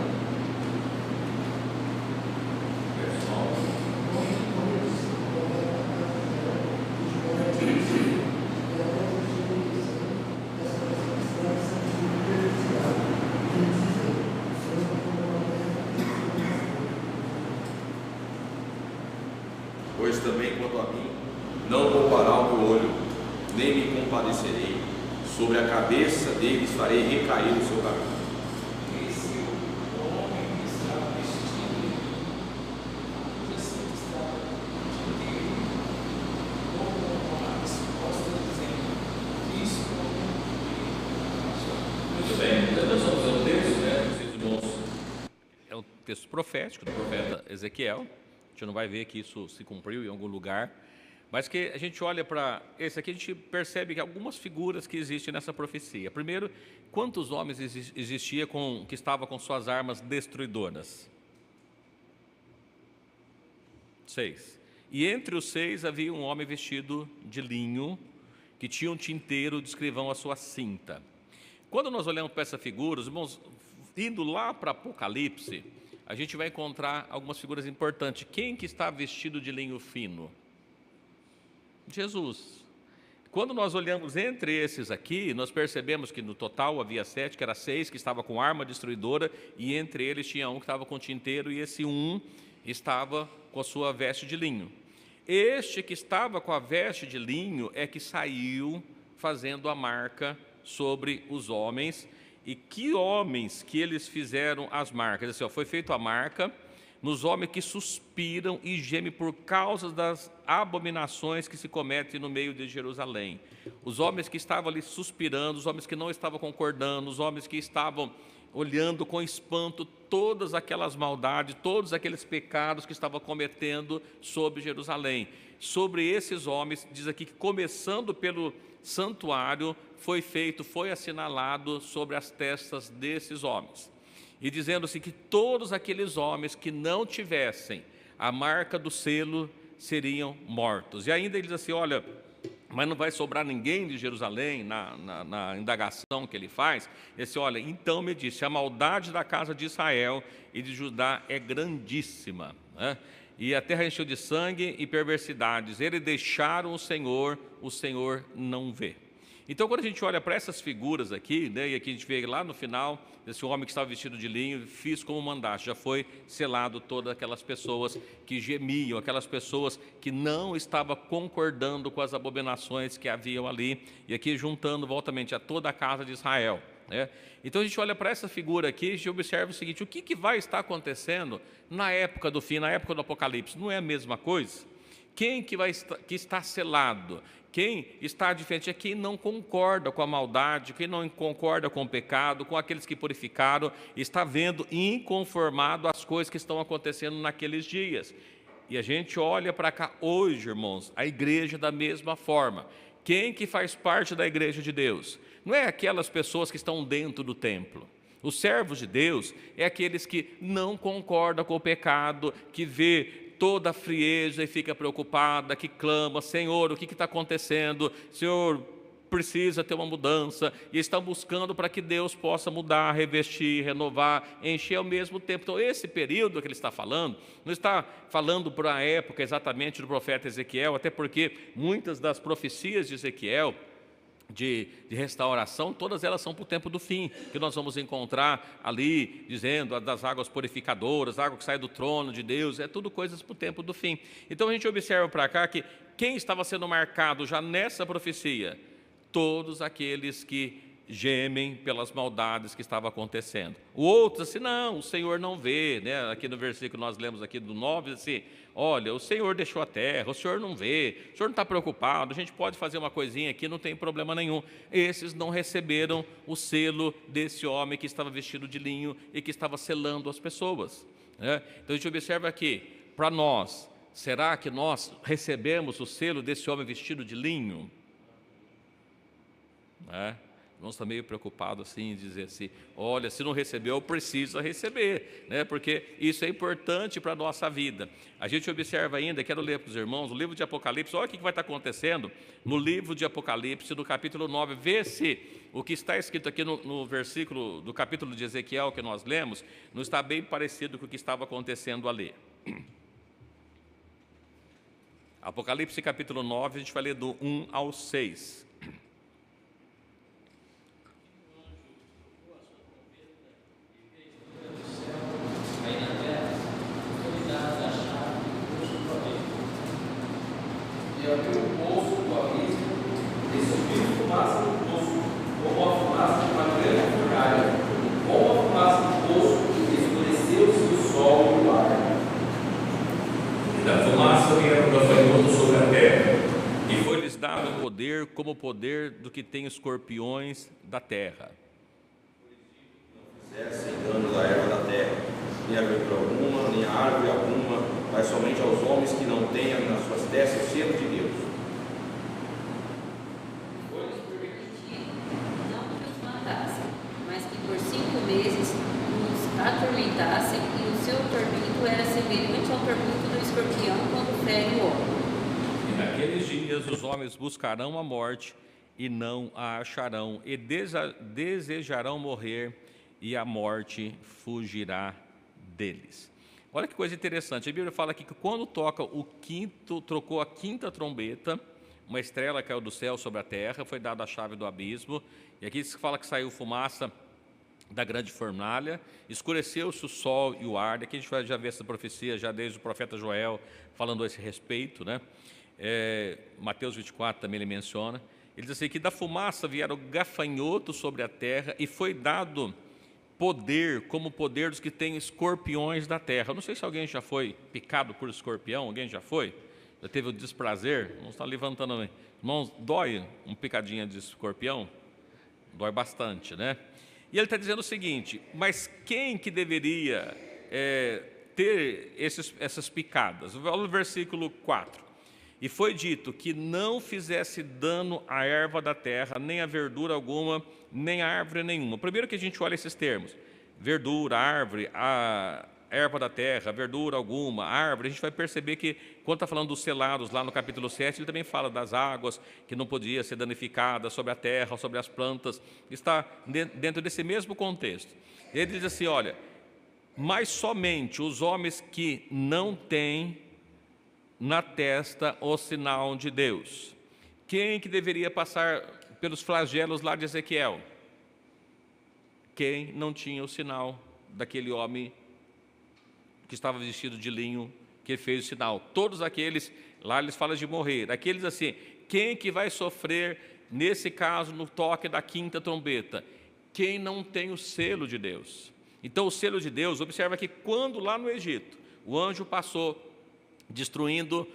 Pois também quanto a mim, não poupará o meu olho, nem me compadecerei. Sobre a cabeça deles farei recair o seu caminho. Esse homem que estava vestido de linho, assim que estava tinteiro, como uma resposta dizendo: Cristo Muito bem, então nós vamos ao texto, né, vocês irmãos? É um texto profético do profeta Ezequiel. A gente não vai ver que isso se cumpriu em algum lugar, mas que a gente olha para esse aqui, a gente percebe que algumas figuras que existem nessa profecia. Primeiro, quantos homens existia que estavam com suas armas destruidoras? 6. E entre os 6 havia um homem vestido de linho, que tinha um tinteiro de escrivão à sua cinta. Quando nós olhamos para essa figura, os irmãos, indo lá para Apocalipse, a gente vai encontrar algumas figuras importantes. Quem que está vestido de linho fino? Jesus. Quando nós olhamos entre esses aqui, nós percebemos que no total havia 7, que era 6 que estava com arma destruidora, e entre eles tinha um que estava com tinteiro, e esse um estava com a sua veste de linho. Este que estava com a veste de linho é que saiu fazendo a marca sobre os homens. E que homens que eles fizeram as marcas? Assim, foi feita a marca nos homens que suspiram e gemem por causa das abominações que se cometem no meio de Jerusalém. Os homens que estavam ali suspirando, os homens que não estavam concordando, os homens que estavam olhando com espanto todas aquelas maldades, todos aqueles pecados que estavam cometendo sobre Jerusalém. Sobre esses homens, diz aqui que começando pelo santuário, foi assinalado sobre as testas desses homens. E dizendo-se que todos aqueles homens que não tivessem a marca do selo seriam mortos. E ainda ele diz assim, olha, mas não vai sobrar ninguém de Jerusalém, na indagação que ele faz. Ele disse, olha, então me disse, a maldade da casa de Israel e de Judá é grandíssima, né? E a terra encheu de sangue e perversidades. Eles deixaram o Senhor não vê. Então, quando a gente olha para essas figuras aqui, né, e aqui a gente vê lá no final, esse homem que estava vestido de linho, fiz como mandaste, já foi selado todas aquelas pessoas que gemiam, aquelas pessoas que não estavam concordando com as abominações que haviam ali, e aqui juntando voltamente a toda a casa de Israel. Né? Então a gente olha para essa figura aqui e a gente observa o seguinte: o que vai estar acontecendo na época do fim, na época do Apocalipse? Não é a mesma coisa? Quem que está selado? Quem está diferente é quem não concorda com a maldade, quem não concorda com o pecado, com aqueles que purificaram, está vendo inconformado as coisas que estão acontecendo naqueles dias. E a gente olha para cá hoje, irmãos, a igreja da mesma forma. Quem que faz parte da igreja de Deus? Não é aquelas pessoas que estão dentro do templo. Os servos de Deus é aqueles que não concordam com o pecado, que vê toda a frieza e fica preocupada, que clama: Senhor, o que está acontecendo? Senhor, precisa ter uma mudança, e estão buscando para que Deus possa mudar, revestir, renovar, encher ao mesmo tempo. Então, esse período que ele está falando, não está falando para a época exatamente do profeta Ezequiel, até porque muitas das profecias de Ezequiel, de restauração, todas elas são para o tempo do fim, que nós vamos encontrar ali, dizendo das águas purificadoras, água que sai do trono de Deus, é tudo coisas para o tempo do fim. Então a gente observa para cá que quem estava sendo marcado já nessa profecia? Todos aqueles que gemem pelas maldades que estavam acontecendo. O outro assim: não, o Senhor não vê, né? Aqui no versículo nós lemos aqui do 9, assim: olha, o Senhor deixou a terra, o Senhor não vê, o Senhor não está preocupado, a gente pode fazer uma coisinha aqui, não tem problema nenhum. Esses não receberam o selo desse homem que estava vestido de linho e que estava selando as pessoas, né? Então a gente observa aqui, para nós, será que nós recebemos o selo desse homem vestido de linho? Né? Nós estamos meio preocupados assim, em dizer assim: olha, se não recebeu, precisa receber, né? Porque isso é importante para a nossa vida. A gente observa ainda, quero ler para os irmãos, o livro de Apocalipse. Olha o que vai estar acontecendo no livro de Apocalipse, no capítulo 9, vê se o que está escrito aqui no versículo do capítulo de Ezequiel que nós lemos, não está bem parecido com o que estava acontecendo ali. Apocalipse capítulo 9, a gente vai ler do 1 ao 6. E abriu o poço do abismo, e subiu fumaça do poço, como a fumaça de uma grande fornalha, como a fumaça do poço, e escureceu-se o sol e o ar. E da fumaça vieram gafanhotos sobre a terra, e foi-lhes dado poder como o poder do que tem escorpiões da terra. Não fizessem dano à erva da terra, nem a verdura alguma, nem a árvore alguma, mas somente aos homens que não tenham nas suas testas o selo de Deus. Foi-lhes permitido não que os matassem, mas que por 5 meses os atormentassem, e o seu tormento era semelhante ao tormento do escorpião quando fere o homem. E naqueles dias os homens buscarão a morte e não a acharão, e desejarão morrer, e a morte fugirá deles. Olha que coisa interessante, a Bíblia fala aqui que quando trocou a quinta trombeta, uma estrela caiu do céu sobre a terra, foi dada a chave do abismo, e aqui se fala que saiu fumaça da grande fornalha, escureceu-se o sol e o ar. Aqui a gente vai já ver essa profecia, já desde o profeta Joel, falando a esse respeito, né? Mateus 24 também ele menciona, ele diz assim, que da fumaça vieram gafanhotos sobre a terra, e foi dado poder, como o poder dos que têm escorpiões da terra. Eu não sei se alguém já foi picado por escorpião, alguém já foi? Já teve o desprazer? Não está levantando, irmãos, dói uma picadinha de escorpião? Dói bastante, né? E ele está dizendo o seguinte: mas quem que deveria ter essas picadas? Olha o versículo 4. E foi dito que não fizesse dano à erva da terra, nem a verdura alguma, nem a árvore nenhuma. Primeiro que a gente olha esses termos: verdura, árvore, a erva da terra, verdura alguma, árvore. A gente vai perceber que, quando está falando dos selados, lá no capítulo 7, ele também fala das águas que não podiam ser danificadas sobre a terra, sobre as plantas. Está dentro desse mesmo contexto. Ele diz assim, olha, mas somente os homens que não têm na testa o sinal de Deus. Quem que deveria passar pelos flagelos lá de Ezequiel? Quem não tinha o sinal daquele homem que estava vestido de linho, que fez o sinal? Todos aqueles, lá eles falam de morrer, aqueles assim, quem que vai sofrer nesse caso no toque da quinta trombeta? Quem não tem o selo de Deus. Então o selo de Deus, observa que quando lá no Egito, o anjo passou destruindo,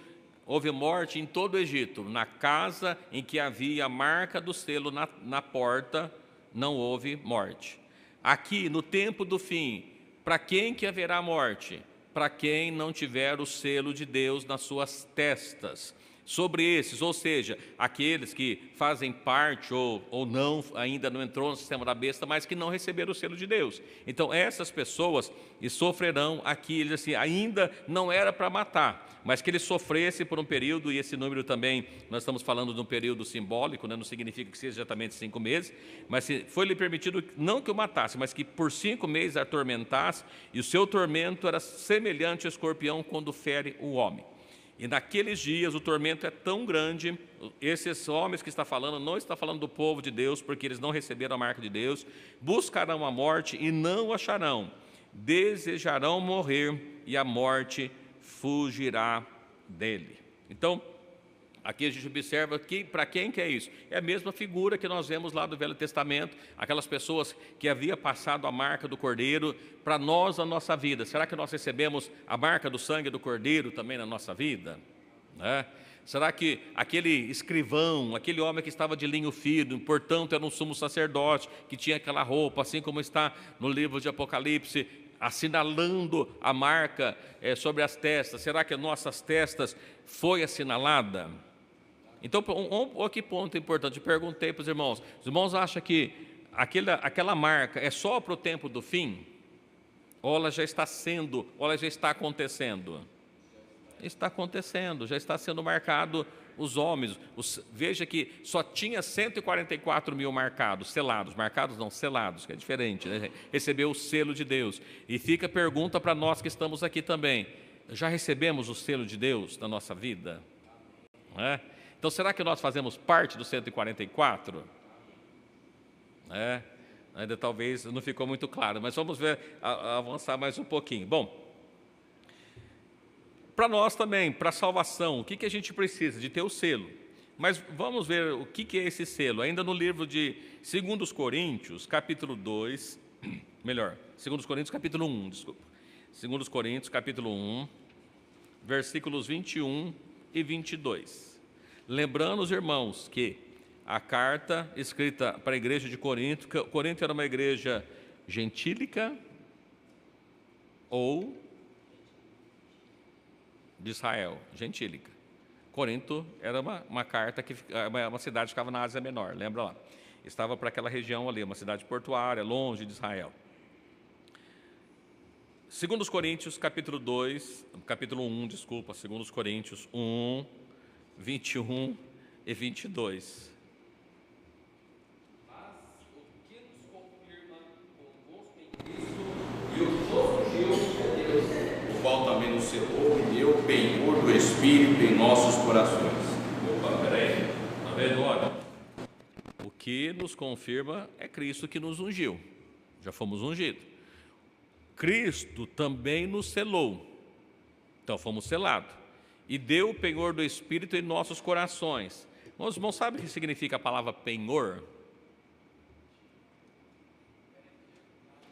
houve morte em todo o Egito, na casa em que havia a marca do selo na porta, não houve morte. Aqui, no tempo do fim, para quem que haverá morte? Para quem não tiver o selo de Deus nas suas testas. Sobre esses, ou seja, aqueles que fazem parte ou não, ainda não entrou no sistema da besta, mas que não receberam o selo de Deus. Então, essas pessoas sofrerão aqui, eles assim, ainda não era para matar, mas que ele sofresse por um período, e esse número também, nós estamos falando de um período simbólico, né, não significa que seja exatamente 5 meses, mas foi-lhe permitido, não que o matasse, mas que por 5 meses atormentasse, e o seu tormento era semelhante ao escorpião quando fere o homem. E naqueles dias o tormento é tão grande, esses homens que está falando, não está falando do povo de Deus, porque eles não receberam a marca de Deus, buscarão a morte e não acharão, desejarão morrer e a morte fugirá dele. Então, aqui a gente observa que para quem que é isso? É a mesma figura que nós vemos lá do Velho Testamento, aquelas pessoas que havia passado a marca do Cordeiro para nós na nossa vida. Será que nós recebemos a marca do sangue do Cordeiro também na nossa vida? Será que aquele escrivão, aquele homem que estava de linho fino, portanto era um sumo sacerdote, que tinha aquela roupa, assim como está no livro de Apocalipse, assinalando a marca sobre as testas, será que as nossas testas foi assinalada? Então, que ponto importante, eu perguntei para os irmãos acham que aquela marca é só para o tempo do fim? Ou ela já está sendo, ou ela já está acontecendo? Está acontecendo, já está sendo marcado os homens. Veja que só tinha 144 mil marcados, marcados não, selados, que é diferente, né? Recebeu o selo de Deus. E fica a pergunta para nós que estamos aqui também, já recebemos o selo de Deus na nossa vida? Não é? Então, será que nós fazemos parte dos 144? Ainda talvez não ficou muito claro, mas vamos ver, avançar mais um pouquinho. Bom, para nós também, para a salvação, o que a gente precisa? De ter o selo. Mas vamos ver o que é esse selo. Ainda no livro de 2 Coríntios, capítulo 2, 2 Coríntios, capítulo 1, desculpa. 2 Coríntios, capítulo 1, versículos 21 e 22. Lembrando os irmãos que a carta escrita para a igreja de Corinto, Corinto era uma igreja gentílica ou de Israel, gentílica. Corinto era uma carta, uma cidade que ficava na Ásia Menor, lembra lá? Estava para aquela região ali, uma cidade portuária, longe de Israel. 2 Coríntios, capítulo 2 Coríntios 1, 21 e 22. Mas o que nos confirma com Cristo e o que nos ungiu é Deus, o qual também nos selou e deu penhor do Espírito em nossos corações. Opa, peraí, está vendo? Olha, o que nos confirma é Cristo que nos ungiu, já fomos ungidos. Cristo também nos selou, então fomos selados, e deu o penhor do Espírito em nossos corações. Os irmãos sabem o que significa a palavra penhor?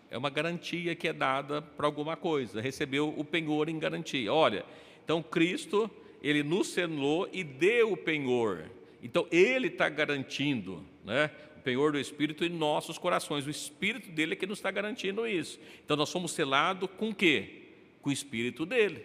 É uma garantia que é dada para alguma coisa, recebeu o penhor em garantia. Olha, então Cristo, Ele nos selou e deu o penhor. Então Ele está garantindo, né, o penhor do Espírito em nossos corações. O Espírito dele é que nos está garantindo isso. Então nós somos selados com o quê? Com o Espírito dele.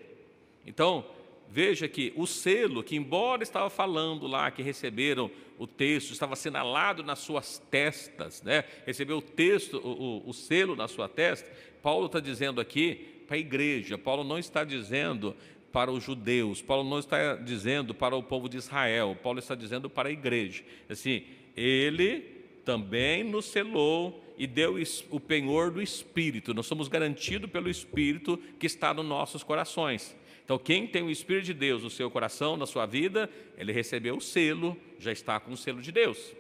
Então, veja que o selo, que embora estava falando lá que receberam o texto, estava assinalado nas suas testas, né? Recebeu o texto, o selo na sua testa, Paulo está dizendo aqui para a igreja, Paulo não está dizendo para os judeus, Paulo não está dizendo para o povo de Israel, Paulo está dizendo para a igreja. Assim, ele também nos selou e deu o penhor do Espírito, nós somos garantidos pelo Espírito que está nos nossos corações. Então, quem tem o Espírito de Deus no seu coração, na sua vida, ele recebeu o selo, já está com o selo de Deus.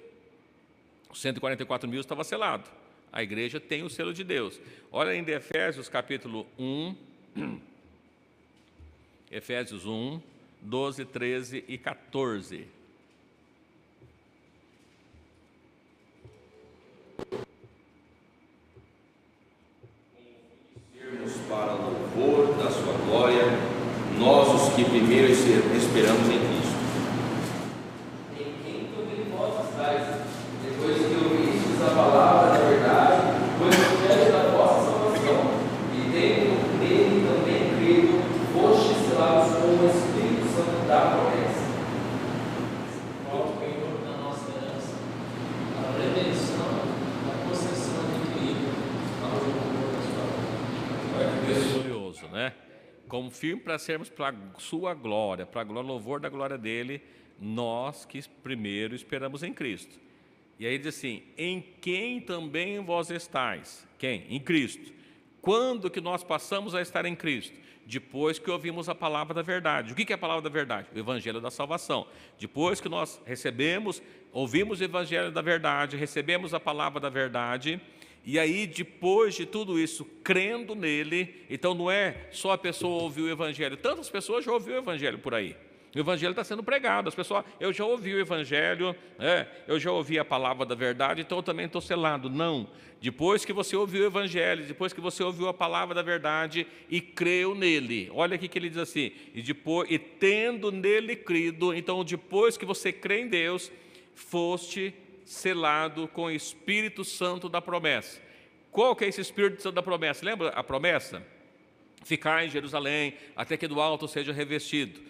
Os 144 mil estava selado. A igreja tem o selo de Deus. Olha ainda Efésios capítulo 1, Efésios 1, 12, 13 e 14. Sermos para louvor da sua glória, nós os que primeiro esperamos em Cristo. Em quem também vós estáis, depois que ouvistes a palavra da verdade, o evangelho da vossa salvação, e tendo nele também crido, fostes selados com o Espírito Santo da promessa. Qual o penhor da nossa herança? A redenção da possessão adquirida ao louvor da sua glória. Glorioso, né? Confirme para sermos para a sua glória, para o louvor da glória dele, nós que primeiro esperamos em Cristo. E aí diz assim, em quem também vós estáis? Quem? Em Cristo. Quando que nós passamos a estar em Cristo? Depois que ouvimos a palavra da verdade. O que é a palavra da verdade? O evangelho da salvação. Depois que nós ouvimos o evangelho da verdade, recebemos a palavra da verdade, e aí depois de tudo isso, crendo nele, então não é só a pessoa ouvir o evangelho, tantas pessoas já ouviram o evangelho por aí. O evangelho está sendo pregado, as pessoas, eu já ouvi o evangelho, eu já ouvi a palavra da verdade, então eu também estou selado. Não, depois que você ouviu o evangelho, depois que você ouviu a palavra da verdade e creu nele, olha aqui que ele diz assim, e tendo nele crido, então depois que você crê em Deus, foste selado com o Espírito Santo da promessa. Qual que é esse Espírito Santo da promessa? Lembra a promessa? Ficar em Jerusalém até que do alto seja revestido.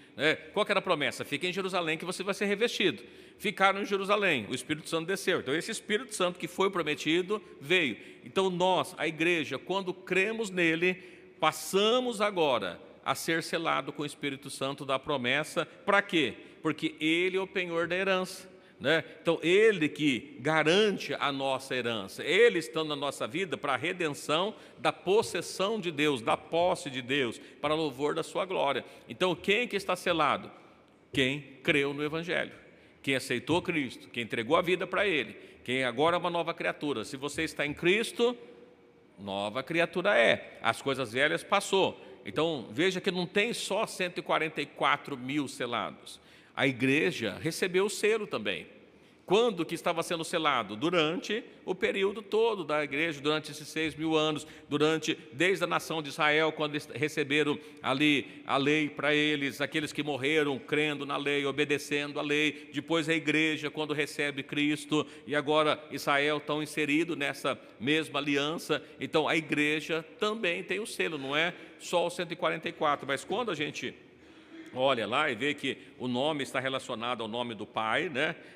Qual que era a promessa? Fique em Jerusalém que você vai ser revestido. Ficaram em Jerusalém, o Espírito Santo desceu. Então esse Espírito Santo que foi prometido veio. Então nós, a igreja, quando cremos nele, passamos agora a ser selado com o Espírito Santo da promessa. Para quê? Porque ele é o penhor da herança. Então, ele que garante a nossa herança, ele estando na nossa vida para a redenção da possessão de Deus, da posse de Deus, para louvor da sua glória. Então, quem que está selado? Quem creu no Evangelho, quem aceitou Cristo, quem entregou a vida para ele, quem agora é uma nova criatura. Se você está em Cristo, nova criatura é, as coisas velhas passou. Então, veja que não tem só 144 mil selados. A igreja recebeu o selo também. Quando que estava sendo selado? Durante o período todo da igreja, durante esses 6.000 anos, desde a nação de Israel, quando eles receberam ali a lei para eles, aqueles que morreram crendo na lei, obedecendo a lei, depois a igreja, quando recebe Cristo, e agora Israel estão inserido nessa mesma aliança, então a igreja também tem o selo, não é só os 144, mas quando a gente olha lá e vê que o nome está relacionado ao nome do Pai,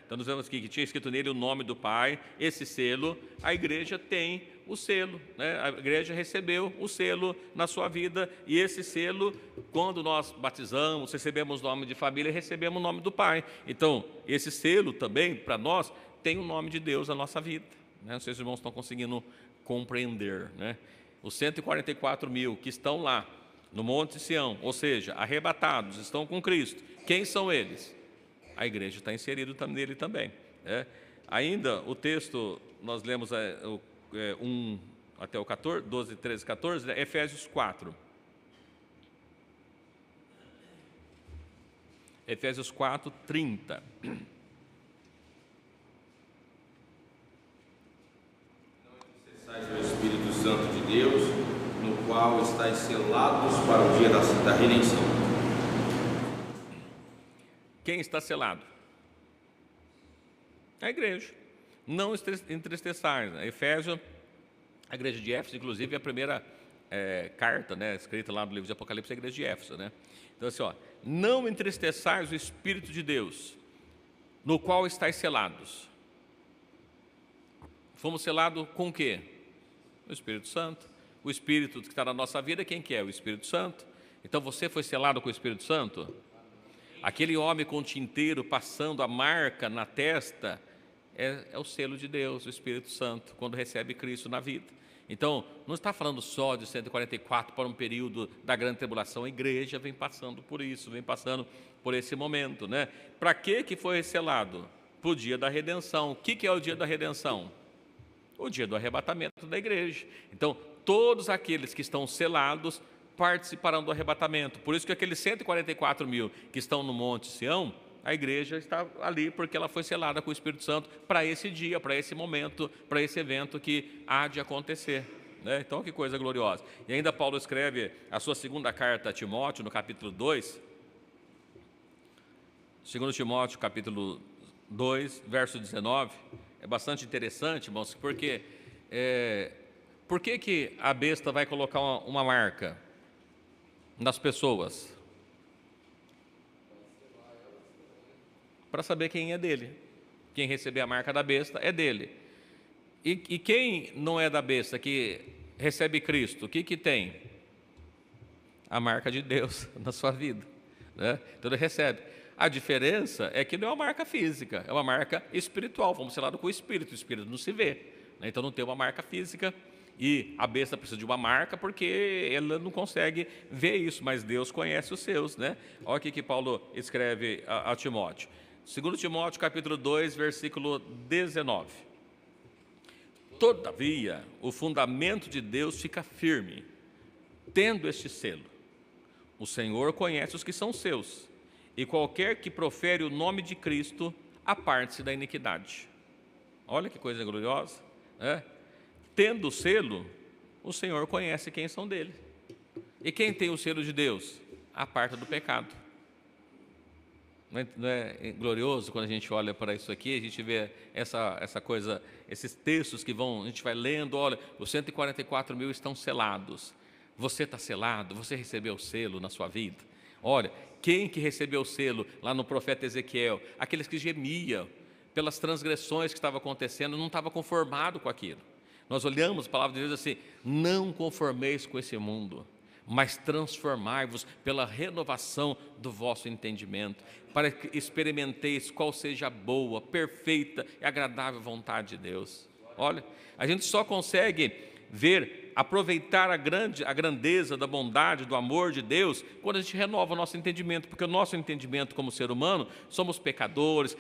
Então nós vemos aqui que tinha escrito nele o nome do Pai, esse selo, a igreja tem o selo, A igreja recebeu o selo na sua vida, e esse selo, quando nós batizamos, recebemos o nome de família, recebemos o nome do Pai. Então, esse selo também, para nós, tem o nome de Deus na nossa vida, Não sei se os irmãos estão conseguindo compreender, Os 144 mil que estão lá, no Monte Sião, ou seja, arrebatados, estão com Cristo. Quem são eles? A igreja está inserida nele também. Ainda o texto, nós lemos 1 até o 14, 12, 13, 14, Efésios 4. Efésios 4, 30. Não é o Espírito Santo de Deus, no qual estáis selados para o dia da redenção. Quem está selado? A igreja. Não entristeçais. Efésios, a igreja de Éfeso, inclusive, é a primeira carta, escrita lá no livro de Apocalipse, a igreja de Éfeso, Então, assim, não entristeçais o Espírito de Deus, no qual estáis selados. Fomos selados com o quê? O Espírito Santo. O Espírito que está na nossa vida, quem que é? O Espírito Santo. Então você foi selado com o Espírito Santo? Aquele homem com o tinteiro passando a marca na testa é o selo de Deus, o Espírito Santo, quando recebe Cristo na vida. Então, não está falando só de 144 para um período da grande tribulação, a igreja vem passando por isso, vem passando por esse momento, Para que foi selado? para o dia da redenção. O que é o dia da redenção? O dia do arrebatamento da igreja. Então, todos aqueles que estão selados participarão do arrebatamento. Por isso que aqueles 144 mil que estão no Monte Sião, a igreja está ali porque ela foi selada com o Espírito Santo para esse dia, para esse momento, para esse evento que há de acontecer. Então, que coisa gloriosa. E ainda Paulo escreve a sua segunda carta a Timóteo, no capítulo 2, 2 Timóteo, capítulo 2, verso 19, é bastante interessante, irmãos, porque por que a besta vai colocar uma marca nas pessoas? Para saber quem é dele. Quem receber a marca da besta é dele. E quem não é da besta, que recebe Cristo, o que tem? A marca de Deus na sua vida. Então ele recebe. A diferença é que não é uma marca física, é uma marca espiritual. Vamos selar com o Espírito não se vê. Então não tem uma marca física. E a besta precisa de uma marca porque ela não consegue ver isso, mas Deus conhece os seus. Olha o que Paulo escreve a Timóteo. 2 Timóteo, capítulo 2, versículo 19. Todavia, o fundamento de Deus fica firme, tendo este selo. O Senhor conhece os que são seus, e qualquer que profere o nome de Cristo, aparte-se da iniquidade. Olha que coisa gloriosa. Tendo o selo, o Senhor conhece quem são dele. E quem tem o selo de Deus? Aparta do pecado. Não é glorioso quando a gente olha para isso aqui, a gente vê essa coisa, esses textos que a gente vai lendo, olha, os 144 mil estão selados. Você está selado, você recebeu o selo na sua vida. Olha, quem que recebeu o selo lá no profeta Ezequiel? Aqueles que gemiam pelas transgressões que estavam acontecendo, não estava conformado com aquilo. Nós olhamos a palavra de Deus assim, não conformeis com esse mundo, mas transformai-vos pela renovação do vosso entendimento, para que experimenteis qual seja a boa, perfeita e agradável vontade de Deus. Olha, a gente só consegue aproveitar a grandeza da bondade, do amor de Deus, quando a gente renova o nosso entendimento, porque o nosso entendimento como ser humano, somos pecadores,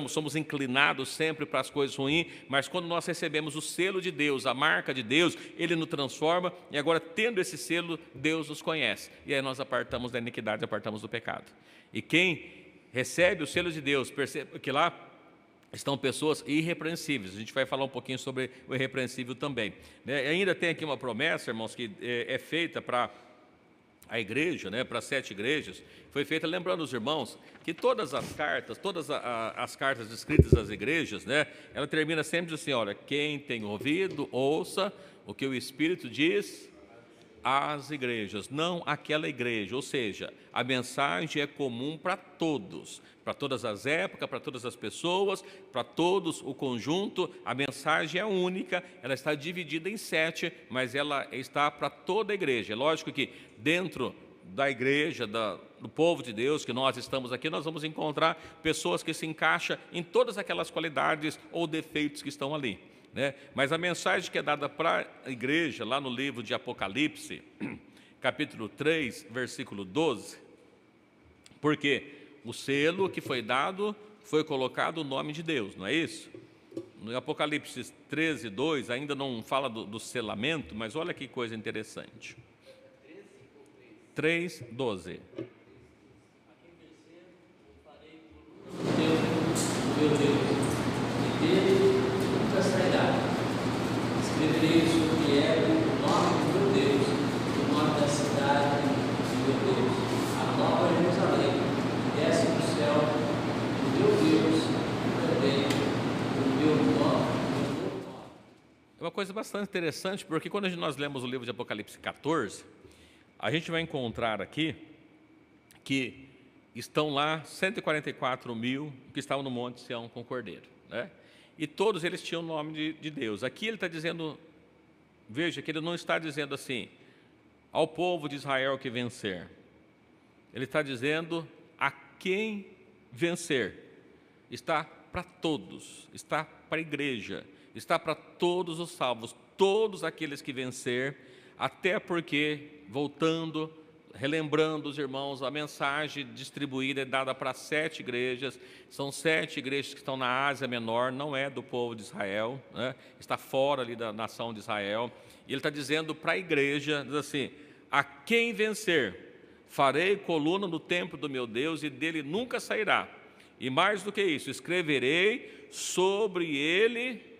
somos inclinados sempre para as coisas ruins, mas quando nós recebemos o selo de Deus, a marca de Deus, Ele nos transforma, e agora tendo esse selo, Deus nos conhece, e aí nós apartamos da iniquidade, apartamos do pecado. E quem recebe o selo de Deus, percebe que lá estão pessoas irrepreensíveis. A gente vai falar um pouquinho sobre o irrepreensível também. Ainda tem aqui uma promessa, irmãos, que é feita para a igreja, para 7 igrejas. Foi feita lembrando os irmãos que todas as cartas escritas às igrejas, ela termina sempre assim, olha, quem tem ouvido, ouça o que o Espírito diz às igrejas, não aquela igreja, ou seja, a mensagem é comum para todos, para todas as épocas, para todas as pessoas, para todos o conjunto, a mensagem é única, ela está dividida em 7, mas ela está para toda a igreja. É lógico que dentro da igreja, do povo de Deus que nós estamos aqui, nós vamos encontrar pessoas que se encaixam em todas aquelas qualidades ou defeitos que estão ali. Mas a mensagem que é dada para a igreja, lá no livro de Apocalipse, capítulo 3, versículo 12, porque o selo que foi dado, foi colocado o nome de Deus, não é isso? No Apocalipse 13, 2, ainda não fala do selamento, mas olha que coisa interessante. 3, 12. Meu Deus, e dele nunca sairá. Escreverei sobre ela o nome do meu Deus, o nome da cidade do meu Deus, a nova Jerusalém, que desce do céu, do meu Deus, também o meu nome. É uma coisa bastante interessante, porque quando nós lemos o livro de Apocalipse 14, a gente vai encontrar aqui que estão lá 144 mil que estavam no Monte Sião com o Cordeiro, E todos eles tinham o nome de Deus. Aqui ele está dizendo, veja que ele não está dizendo assim, ao povo de Israel que vencer. Ele está dizendo a quem vencer. Está para todos, está para a igreja, está para todos os salvos, todos aqueles que vencer, até porque, voltando relembrando os irmãos, a mensagem distribuída é dada para 7 igrejas, são 7 igrejas que estão na Ásia Menor, não é do povo de Israel, né? Está fora ali da nação de Israel, e ele está dizendo para a igreja, diz assim: a quem vencer, farei coluna no templo do meu Deus, e dele nunca sairá, e mais do que isso, escreverei sobre ele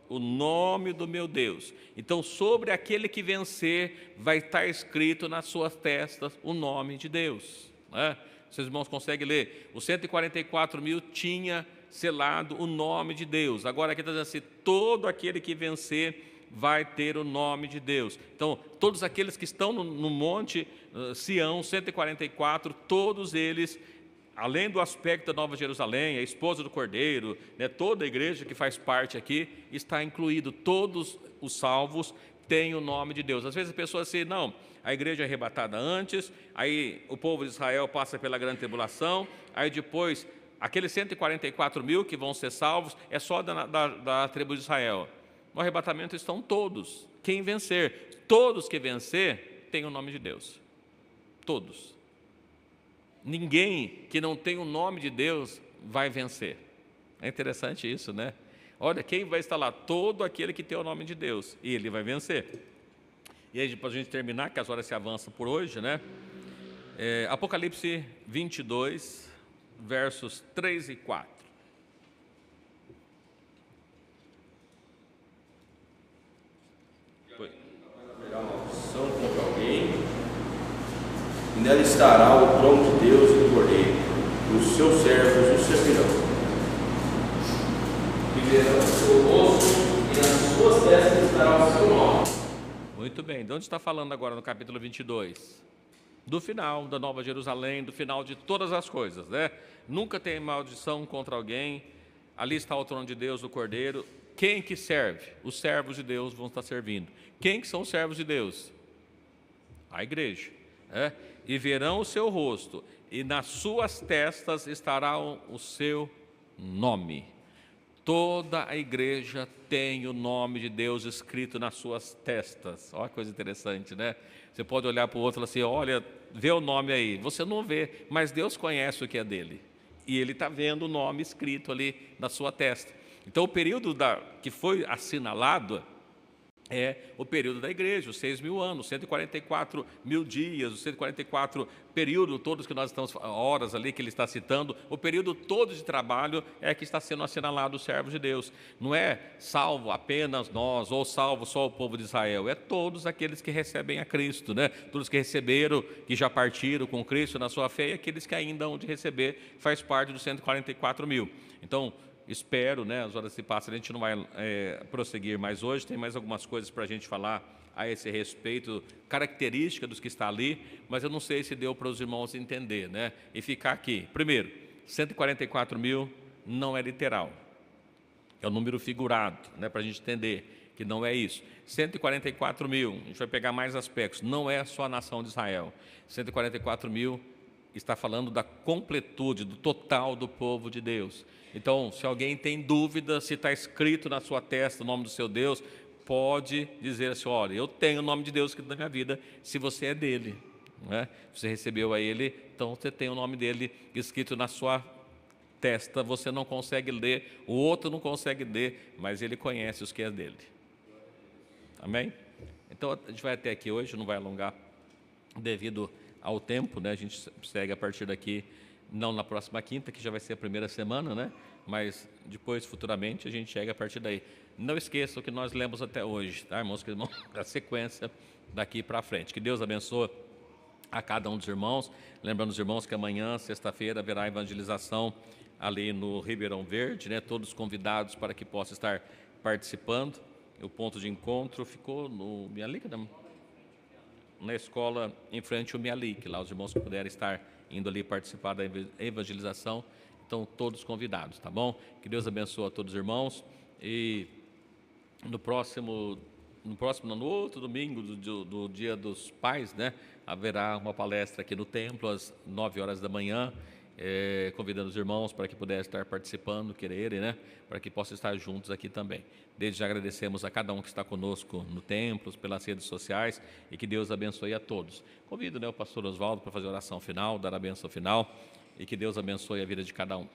o nome do meu Deus. Então, sobre aquele que vencer, vai estar escrito nas suas testas o nome de Deus, né? Vocês irmãos conseguem ler? Os 144.000 tinha selado o nome de Deus. Agora aqui está dizendo assim: todo aquele que vencer vai ter o nome de Deus. Então, todos aqueles que estão no monte Sião, 144, todos eles, além do aspecto da Nova Jerusalém, a esposa do Cordeiro, né, toda a igreja que faz parte aqui, está incluído. Todos os salvos têm o nome de Deus. Às vezes a pessoa assim: não, a igreja é arrebatada antes, aí o povo de Israel passa pela grande tribulação, aí depois, aqueles 144.000 que vão ser salvos, é só da tribo de Israel. No arrebatamento estão todos. Quem vencer, todos que vencer, têm o nome de Deus. Todos. Ninguém que não tem o nome de Deus vai vencer. É interessante isso, né? Olha, quem vai estar lá? Todo aquele que tem o nome de Deus, e ele vai vencer. E aí, para a gente terminar, que as horas se avançam por hoje, né? Apocalipse 22, versos 3 e 4. Haverá maldição contra alguém, e nela estará o trono de Deus e do Cordeiro, e os seus servos o servirão. E verão o seu rosto, e nas suas testas estará o seu nome. Muito bem, de onde está falando agora no capítulo 22? Do final da Nova Jerusalém, do final de todas as coisas, né? Nunca tem maldição contra alguém, ali está o trono de Deus, o Cordeiro. Quem que serve? Os servos de Deus vão estar servindo. Quem que são os servos de Deus? A igreja. E verão o seu rosto, e nas suas testas estará o seu nome. Toda a igreja tem o nome de Deus escrito nas suas testas. Olha que coisa interessante, né? Você pode olhar para o outro e falar assim: olha, vê o nome aí. Você não vê, mas Deus conhece o que é dele. E ele está vendo o nome escrito ali na sua testa. Então, o período que foi assinalado é o período da igreja, os 6.000 anos, 144.000 dias, os 144 períodos todos que nós estamos, horas ali que ele está citando, o período todo de trabalho é que está sendo assinalado os servos de Deus. Não é salvo apenas nós, ou salvo só o povo de Israel, é todos aqueles que recebem a Cristo, né? Todos que receberam, que já partiram com Cristo na sua fé, e aqueles que ainda hão de receber, faz parte dos 144.000. Então, espero, né, as horas se passam, a gente não vai prosseguir mais hoje, tem mais algumas coisas para a gente falar a esse respeito, característica dos que está ali, mas eu não sei se deu para os irmãos entender, né, e ficar aqui. Primeiro, 144.000 não é literal, é um número figurado, né, para a gente entender que não é isso. 144.000, a gente vai pegar mais aspectos, não é só a nação de Israel. 144.000 está falando da completude, do total do povo de Deus. Então, se alguém tem dúvida se está escrito na sua testa o nome do seu Deus, pode dizer assim: olha, eu tenho o nome de Deus escrito na minha vida, se você é dele, né? Você recebeu a ele, então você tem o nome dele escrito na sua testa, você não consegue ler, o outro não consegue ler, mas ele conhece os que é dele. Amém? Então, a gente vai até aqui hoje, não vai alongar devido ao tempo, né? A gente segue a partir daqui, não na próxima quinta, que já vai ser a primeira semana, né? Mas depois, futuramente, a gente chega a partir daí. Não esqueça o que nós lemos até hoje, tá, irmãos? A sequência daqui para frente. Que Deus abençoe a cada um dos irmãos. Lembrando os irmãos que amanhã, sexta-feira, haverá evangelização ali no Ribeirão Verde, né? Todos convidados para que possam estar participando. O ponto de encontro ficou no Mialik, na escola em frente ao Mialik, lá os irmãos que puderem estar indo ali participar da evangelização, então todos convidados, tá bom? Que Deus abençoe a todos os irmãos, e no outro domingo do Dia dos Pais, né, haverá uma palestra aqui no templo às 9 horas da manhã, convidando os irmãos para que pudessem estar participando, quererem, né? Para que possam estar juntos aqui também. Desde já agradecemos a cada um que está conosco no templo, pelas redes sociais, e que Deus abençoe a todos. Convido, né, o pastor Oswaldo para fazer a oração final, dar a bênção final, e que Deus abençoe a vida de cada um.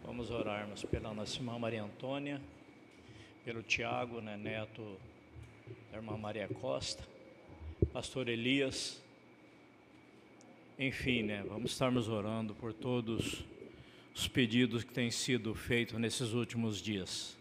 Vamos orarmos pela nossa irmã Maria Antônia, pelo Tiago, né, neto da irmã Maria Costa, pastor Elias, enfim, né, vamos estarmos orando por todos os pedidos que têm sido feitos nesses últimos dias.